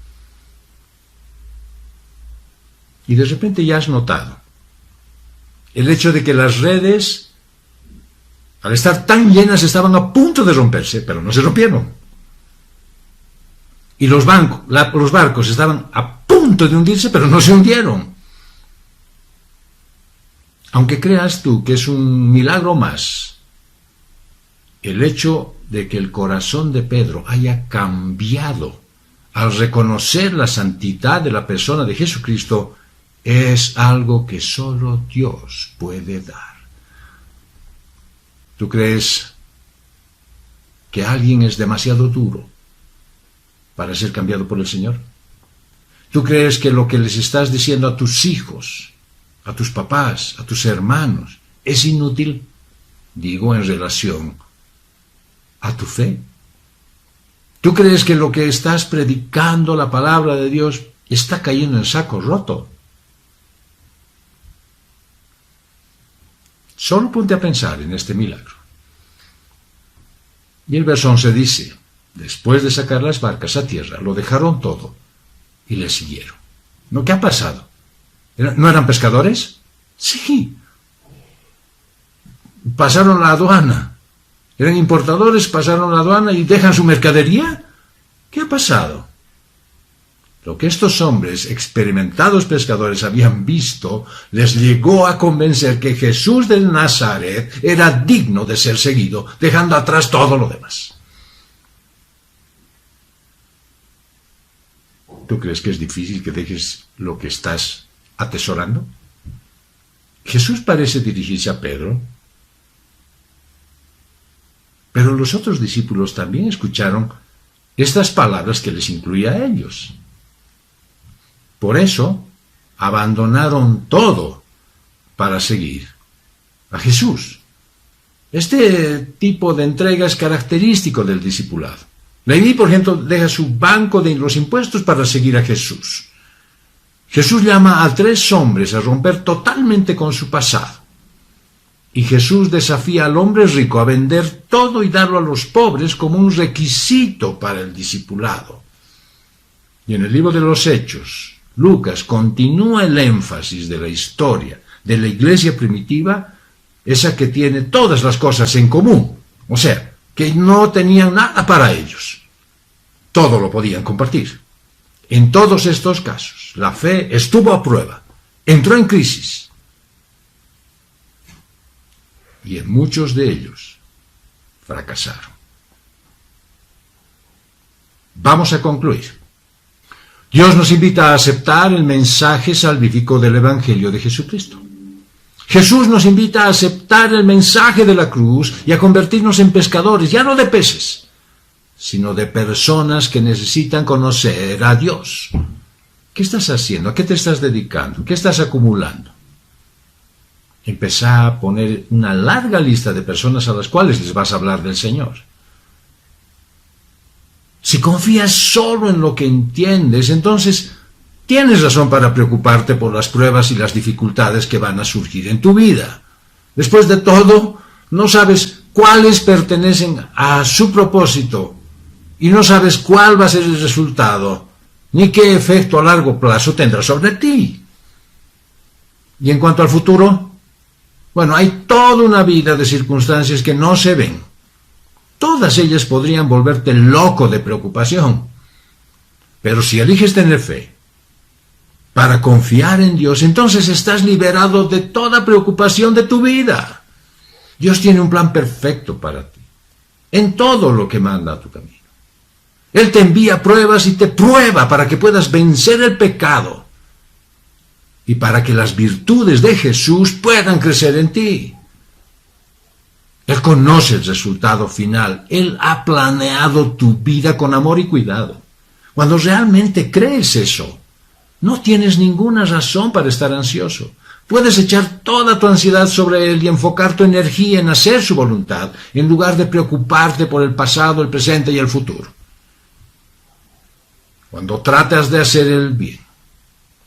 Y de repente ya has notado el hecho de que las redes, al estar tan llenas, estaban a punto de romperse, pero no se rompieron. Y los barcos estaban a punto de hundirse, pero no se hundieron. Aunque creas tú que es un milagro más, el hecho de que el corazón de Pedro haya cambiado al reconocer la santidad de la persona de Jesucristo es algo que solo Dios puede dar. ¿Tú crees que alguien es demasiado duro para ser cambiado por el Señor? ¿Tú crees que lo que les estás diciendo a tus hijos, a tus papás, a tus hermanos, es inútil? Digo en relación a tu fe. ¿Tú crees que lo que estás predicando, la palabra de Dios, está cayendo en saco roto. Solo ponte a pensar en este milagro. Y el verso 11 dice, después de sacar las barcas a tierra, lo dejaron todo y le siguieron. ¿No? ¿Qué ha pasado? ¿No eran pescadores? Sí. Pasaron la aduana. Eran importadores, pasaron la aduana y dejan su mercadería. ¿Qué ha pasado? Lo que estos hombres, experimentados pescadores, habían visto, les llegó a convencer que Jesús de Nazaret era digno de ser seguido, dejando atrás todo lo demás. ¿Tú crees que es difícil que dejes lo que estás atesorando? Jesús parece dirigirse a Pedro, pero los otros discípulos también escucharon estas palabras que les incluía a ellos. Por eso, abandonaron todo para seguir a Jesús. Este tipo de entrega es característico del discipulado. Leví, por ejemplo, deja su banco de los impuestos para seguir a Jesús. Jesús llama a 3 hombres a romper totalmente con su pasado. Y Jesús desafía al hombre rico a vender todo y darlo a los pobres como un requisito para el discipulado. Y en el libro de los Hechos, Lucas continúa el énfasis de la historia de la iglesia primitiva, esa que tiene todas las cosas en común, o sea, que no tenían nada para ellos. Todo lo podían compartir. En todos estos casos, la fe estuvo a prueba, entró en crisis. Y en muchos de ellos fracasaron. Vamos a concluir. Dios nos invita a aceptar el mensaje salvífico del Evangelio de Jesucristo. Jesús nos invita a aceptar el mensaje de la cruz y a convertirnos en pescadores, ya no de peces, sino de personas que necesitan conocer a Dios. ¿Qué estás haciendo? ¿A qué te estás dedicando? ¿Qué estás acumulando? Empezá a poner una larga lista de personas a las cuales les vas a hablar del Señor. Si confías solo en lo que entiendes, entonces tienes razón para preocuparte por las pruebas y las dificultades que van a surgir en tu vida. Después de todo, no sabes cuáles pertenecen a su propósito y no sabes cuál va a ser el resultado, ni qué efecto a largo plazo tendrá sobre ti. Y en cuanto al futuro, bueno, hay toda una vida de circunstancias que no se ven. Todas ellas podrían volverte loco de preocupación. Pero si eliges tener fe para confiar en Dios, entonces estás liberado de toda preocupación de tu vida. Dios tiene un plan perfecto para ti, en todo lo que manda a tu camino. Él te envía pruebas y te prueba para que puedas vencer el pecado y para que las virtudes de Jesús puedan crecer en ti. Él conoce el resultado final. Él ha planeado tu vida con amor y cuidado. Cuando realmente crees eso, no tienes ninguna razón para estar ansioso. Puedes echar toda tu ansiedad sobre Él y enfocar tu energía en hacer su voluntad, en lugar de preocuparte por el pasado, el presente y el futuro. Cuando tratas de hacer el bien,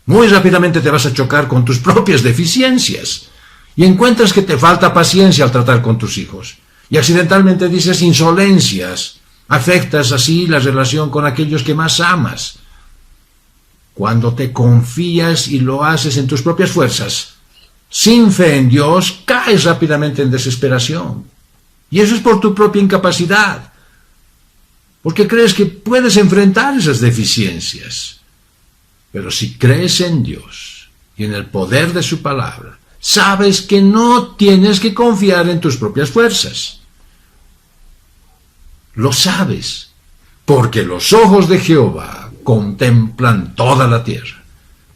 muy rápidamente te vas a chocar con tus propias deficiencias y encuentras que te falta paciencia al tratar con tus hijos y accidentalmente dices insolencias, afectas así la relación con aquellos que más amas. Cuando te confías y lo haces en tus propias fuerzas, sin fe en Dios, caes rápidamente en desesperación. Y eso es por tu propia incapacidad, porque crees que puedes enfrentar esas deficiencias. Pero si crees en Dios y en el poder de su palabra, sabes que no tienes que confiar en tus propias fuerzas. Lo sabes, porque los ojos de Jehová contemplan toda la tierra,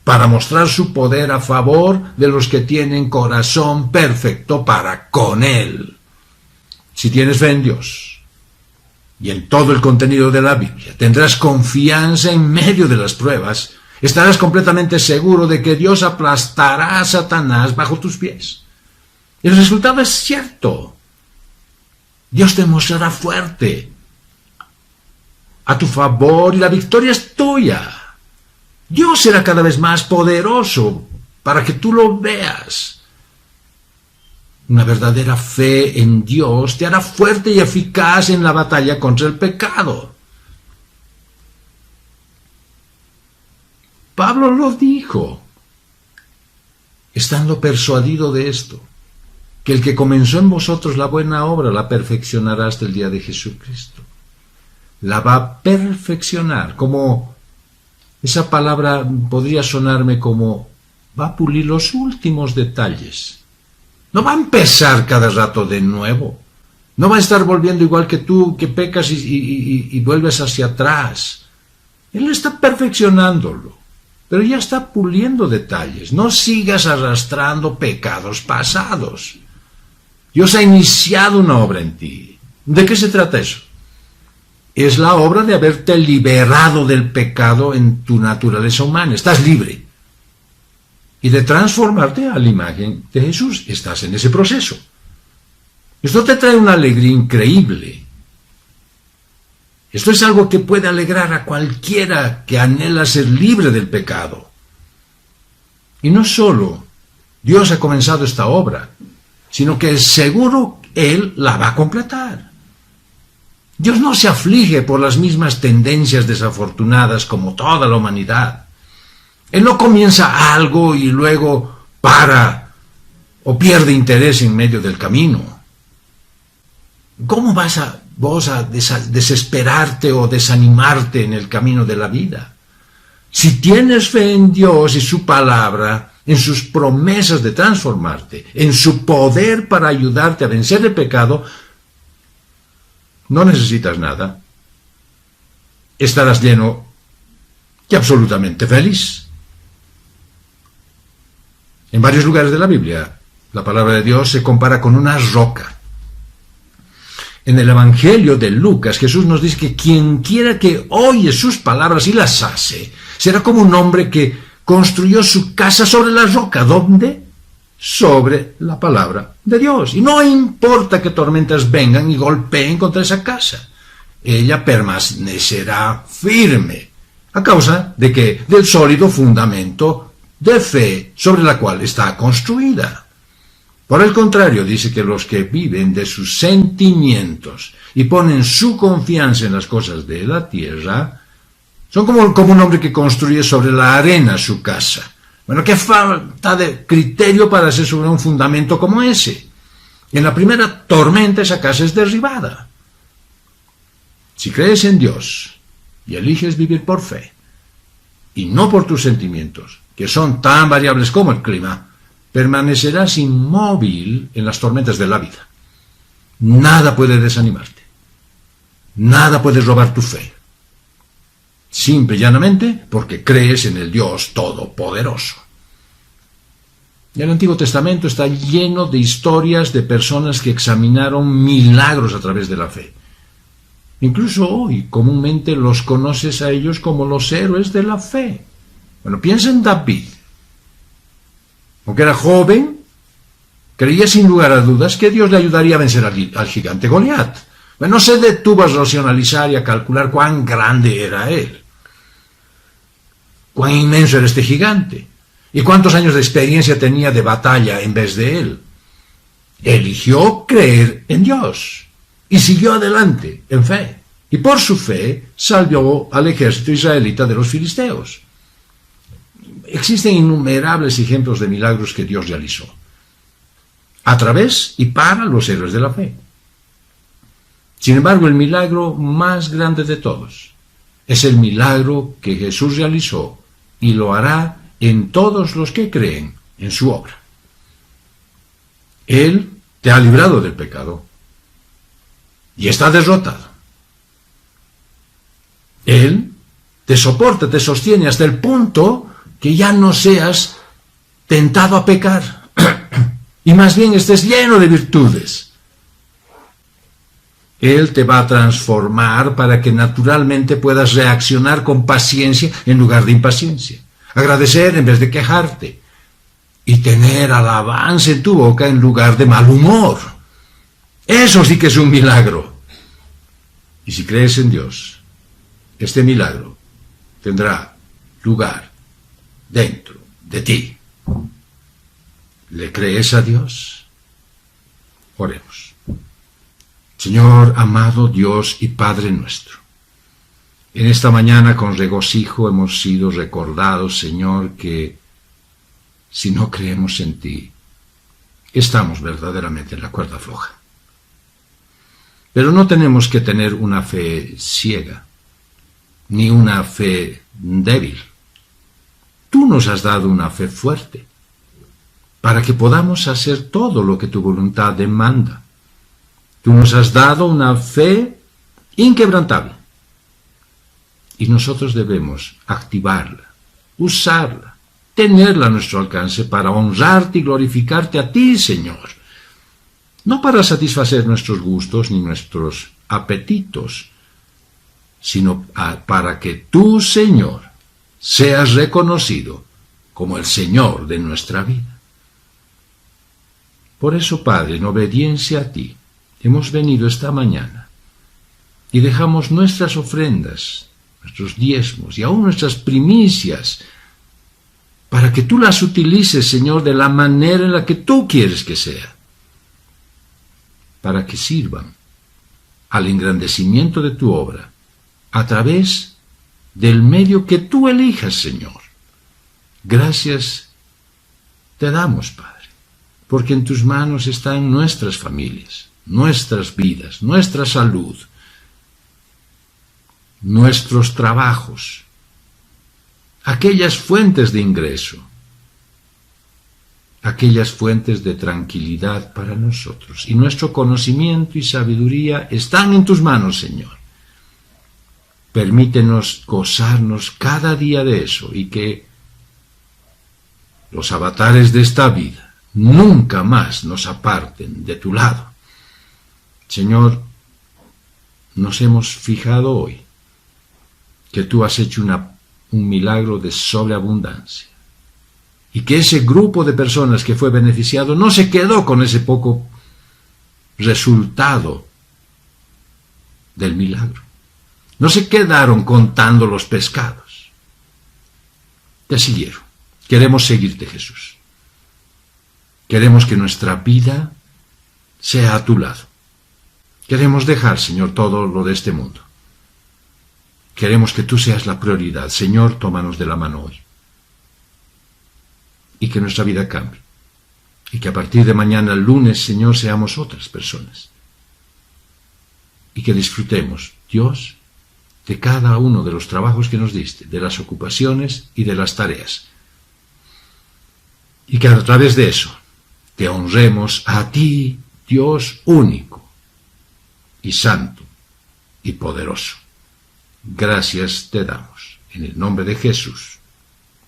para mostrar su poder a favor de los que tienen corazón perfecto para con Él. Si tienes fe en Dios y en todo el contenido de la Biblia, tendrás confianza en medio de las pruebas. Estarás completamente seguro de que Dios aplastará a Satanás bajo tus pies. El resultado es cierto. Dios te mostrará fuerte a tu favor y la victoria es tuya. Dios será cada vez más poderoso para que tú lo veas. Una verdadera fe en Dios te hará fuerte y eficaz en la batalla contra el pecado. Pablo lo dijo, estando persuadido de esto, que el que comenzó en vosotros la buena obra la perfeccionará hasta el día de Jesucristo. La va a perfeccionar, como esa palabra podría sonarme como va a pulir los últimos detalles. No va a empezar cada rato de nuevo. No va a estar volviendo igual que tú, que pecas y vuelves hacia atrás. Él está perfeccionándolo, pero ya está puliendo detalles. No sigas arrastrando pecados pasados. Dios ha iniciado una obra en ti. ¿De qué se trata eso? Es la obra de haberte liberado del pecado en tu naturaleza humana. Estás libre. Y de transformarte a la imagen de Jesús. Estás en ese proceso. Esto te trae una alegría increíble. Esto es algo que puede alegrar a cualquiera que anhela ser libre del pecado. Y no solo Dios ha comenzado esta obra, sino que seguro Él la va a completar. Dios no se aflige por las mismas tendencias desafortunadas como toda la humanidad. Él no comienza algo y luego para o pierde interés en medio del camino. ¿Cómo vas vos a desesperarte o desanimarte en el camino de la vida? Si tienes fe en Dios y su palabra, en sus promesas de transformarte, en su poder para ayudarte a vencer el pecado, no necesitas nada. Estarás lleno y absolutamente feliz. En varios lugares de la Biblia, la palabra de Dios se compara con una roca. En el Evangelio de Lucas, Jesús nos dice que quien quiera que oye sus palabras y las hace, será como un hombre que construyó su casa sobre la roca. ¿Dónde? Sobre la palabra de Dios. Y no importa que tormentas vengan y golpeen contra esa casa, ella permanecerá firme, a causa de que del sólido fundamento de fe sobre la cual está construida. Por el contrario, dice que los que viven de sus sentimientos y ponen su confianza en las cosas de la tierra, son como un hombre que construye sobre la arena su casa. Bueno, qué falta de criterio para hacer sobre un fundamento como ese. En la primera tormenta esa casa es derribada. Si crees en Dios y eliges vivir por fe, y no por tus sentimientos, que son tan variables como el clima, permanecerás inmóvil en las tormentas de la vida. Nada puede desanimarte. Nada puede robar tu fe. Simple y llanamente porque crees en el Dios Todopoderoso. El Antiguo Testamento está lleno de historias de personas que examinaron milagros a través de la fe. Incluso hoy comúnmente los conoces a ellos como los héroes de la fe. Bueno, piensa en David. Aunque era joven, creía sin lugar a dudas que Dios le ayudaría a vencer al gigante Goliat. Bueno, no se detuvo a racionalizar y a calcular cuán grande era él. Cuán inmenso era este gigante. Y cuántos años de experiencia tenía de batalla en vez de él. Eligió creer en Dios. Y siguió adelante en fe. Y por su fe salvó al ejército israelita de los filisteos. Existen innumerables ejemplos de milagros que Dios realizó. A través y para los héroes de la fe. Sin embargo, el milagro más grande de todos es el milagro que Jesús realizó y lo hará en todos los que creen en su obra. Él te ha librado del pecado y está derrotado. Él te soporta, te sostiene hasta el punto que ya no seas tentado a pecar y más bien estés lleno de virtudes. Él te va a transformar para que naturalmente puedas reaccionar con paciencia en lugar de impaciencia, agradecer en vez de quejarte y tener alabanza en tu boca en lugar de mal humor. Eso sí que es un milagro. Y si crees en Dios, este milagro tendrá lugar dentro de ti. ¿Le crees a Dios? Oremos. Señor, amado Dios y Padre nuestro, en esta mañana con regocijo hemos sido recordados, Señor, que si no creemos en ti, estamos verdaderamente en la cuerda floja. Pero no tenemos que tener una fe ciega, ni una fe débil. Tú nos has dado una fe fuerte, para que podamos hacer todo lo que tu voluntad demanda. Tú nos has dado una fe inquebrantable, y nosotros debemos activarla, usarla, tenerla a nuestro alcance para honrarte y glorificarte a ti, Señor. No para satisfacer nuestros gustos ni nuestros apetitos, sino para que tú, Señor, seas reconocido como el Señor de nuestra vida. Por eso, Padre, en obediencia a ti, hemos venido esta mañana y dejamos nuestras ofrendas, nuestros diezmos y aún nuestras primicias, para que tú las utilices, Señor, de la manera en la que tú quieres que sea, para que sirvan al engrandecimiento de tu obra, a través del medio que tú elijas, Señor. Gracias te damos, Padre, porque en tus manos están nuestras familias, nuestras vidas, nuestra salud, nuestros trabajos, aquellas fuentes de ingreso, aquellas fuentes de tranquilidad para nosotros. Y nuestro conocimiento y sabiduría están en tus manos, Señor. Permítenos gozarnos cada día de eso y que los avatares de esta vida nunca más nos aparten de tu lado. Señor, nos hemos fijado hoy que tú has hecho un milagro de sobreabundancia y que ese grupo de personas que fue beneficiado no se quedó con ese poco resultado del milagro. No se quedaron contando los pescados. Te siguieron. Queremos seguirte, Jesús. Queremos que nuestra vida sea a tu lado. Queremos dejar, Señor, todo lo de este mundo. Queremos que tú seas la prioridad. Señor, tómanos de la mano hoy. Y que nuestra vida cambie. Y que a partir de mañana, lunes, Señor, seamos otras personas. Y que disfrutemos, Dios, de cada uno de los trabajos que nos diste, de las ocupaciones y de las tareas. Y que a través de eso te honremos a ti, Dios único y santo y poderoso. Gracias te damos, en el nombre de Jesús.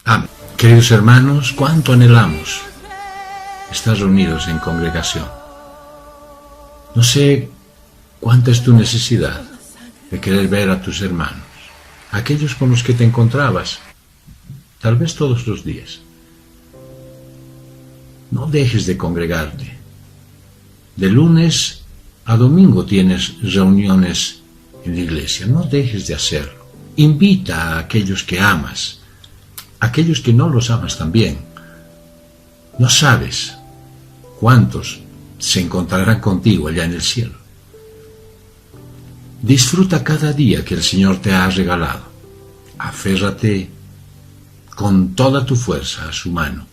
Amén. Queridos hermanos, cuánto anhelamos estar reunidos en congregación. No sé cuánta es tu necesidad de querer ver a tus hermanos, aquellos con los que te encontrabas, tal vez todos los días. No dejes de congregarte. De lunes a domingo tienes reuniones en la iglesia. No dejes de hacerlo. Invita a aquellos que amas, a aquellos que no los amas también. No sabes cuántos se encontrarán contigo allá en el cielo. Disfruta cada día que el Señor te ha regalado. Aférrate con toda tu fuerza a su mano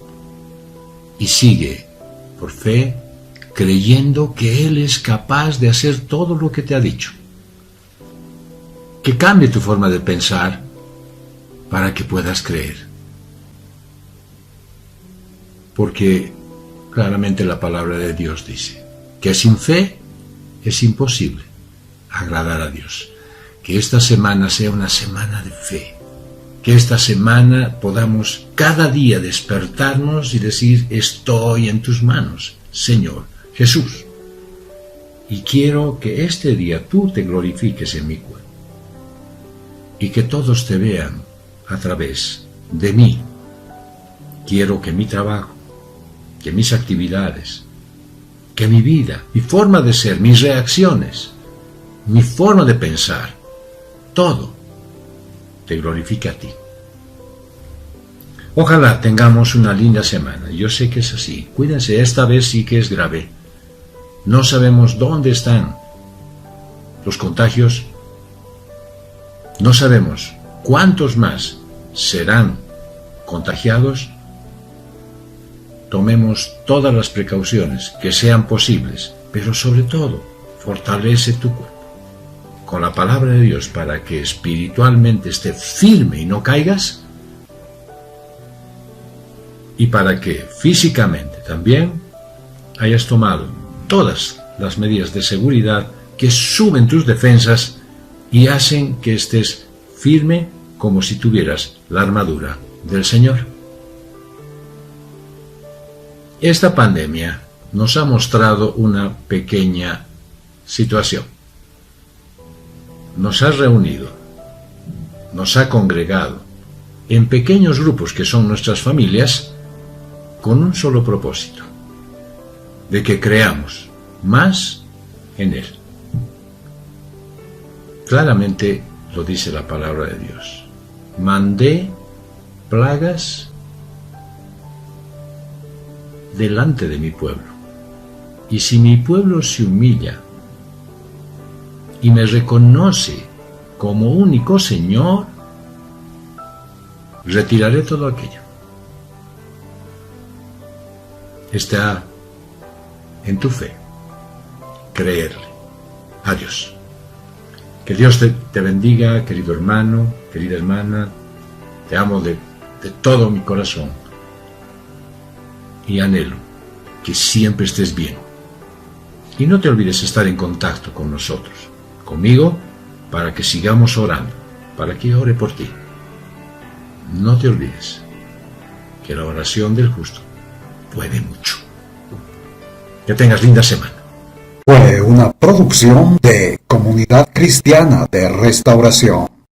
y sigue por fe, creyendo que Él es capaz de hacer todo lo que te ha dicho. Que cambie tu forma de pensar para que puedas creer. Porque claramente la palabra de Dios dice que sin fe es imposible agradar a Dios. Que esta semana sea una semana de fe. Que esta semana podamos cada día despertarnos y decir: estoy en tus manos, Señor Jesús. Y quiero que este día tú te glorifiques en mi cuerpo. Y que todos te vean a través de mí. Quiero que mi trabajo, que mis actividades, que mi vida, mi forma de ser, mis reacciones, mi forma de pensar, todo te glorifique a ti. Ojalá tengamos una linda semana. Yo sé que es así. Cuídense, esta vez sí que es grave. No sabemos dónde están los contagios. No sabemos cuántos más serán contagiados. Tomemos todas las precauciones que sean posibles, pero sobre todo, fortalece tu cuerpo con la palabra de Dios para que espiritualmente esté firme y no caigas, y para que físicamente también hayas tomado todas las medidas de seguridad que suben tus defensas y hacen que estés firme como si tuvieras la armadura del Señor. Esta pandemia nos ha mostrado una pequeña situación. Nos ha reunido, nos ha congregado en pequeños grupos que son nuestras familias con un solo propósito, de que creamos más en Él. Claramente lo dice la palabra de Dios. Mandé plagas delante de mi pueblo. Y si mi pueblo se humilla y me reconoce como único Señor, retiraré todo aquello. Está en tu fe creerle a Dios. Que Dios te bendiga, querido hermano, querida hermana. Te amo de todo mi corazón y anhelo que siempre estés bien. Y no te olvides estar en contacto con nosotros, conmigo, para que sigamos orando, para que ore por ti. No te olvides que la oración del justo puede mucho. Que tengas linda semana. Fue una producción de Comunidad Cristiana de Restauración.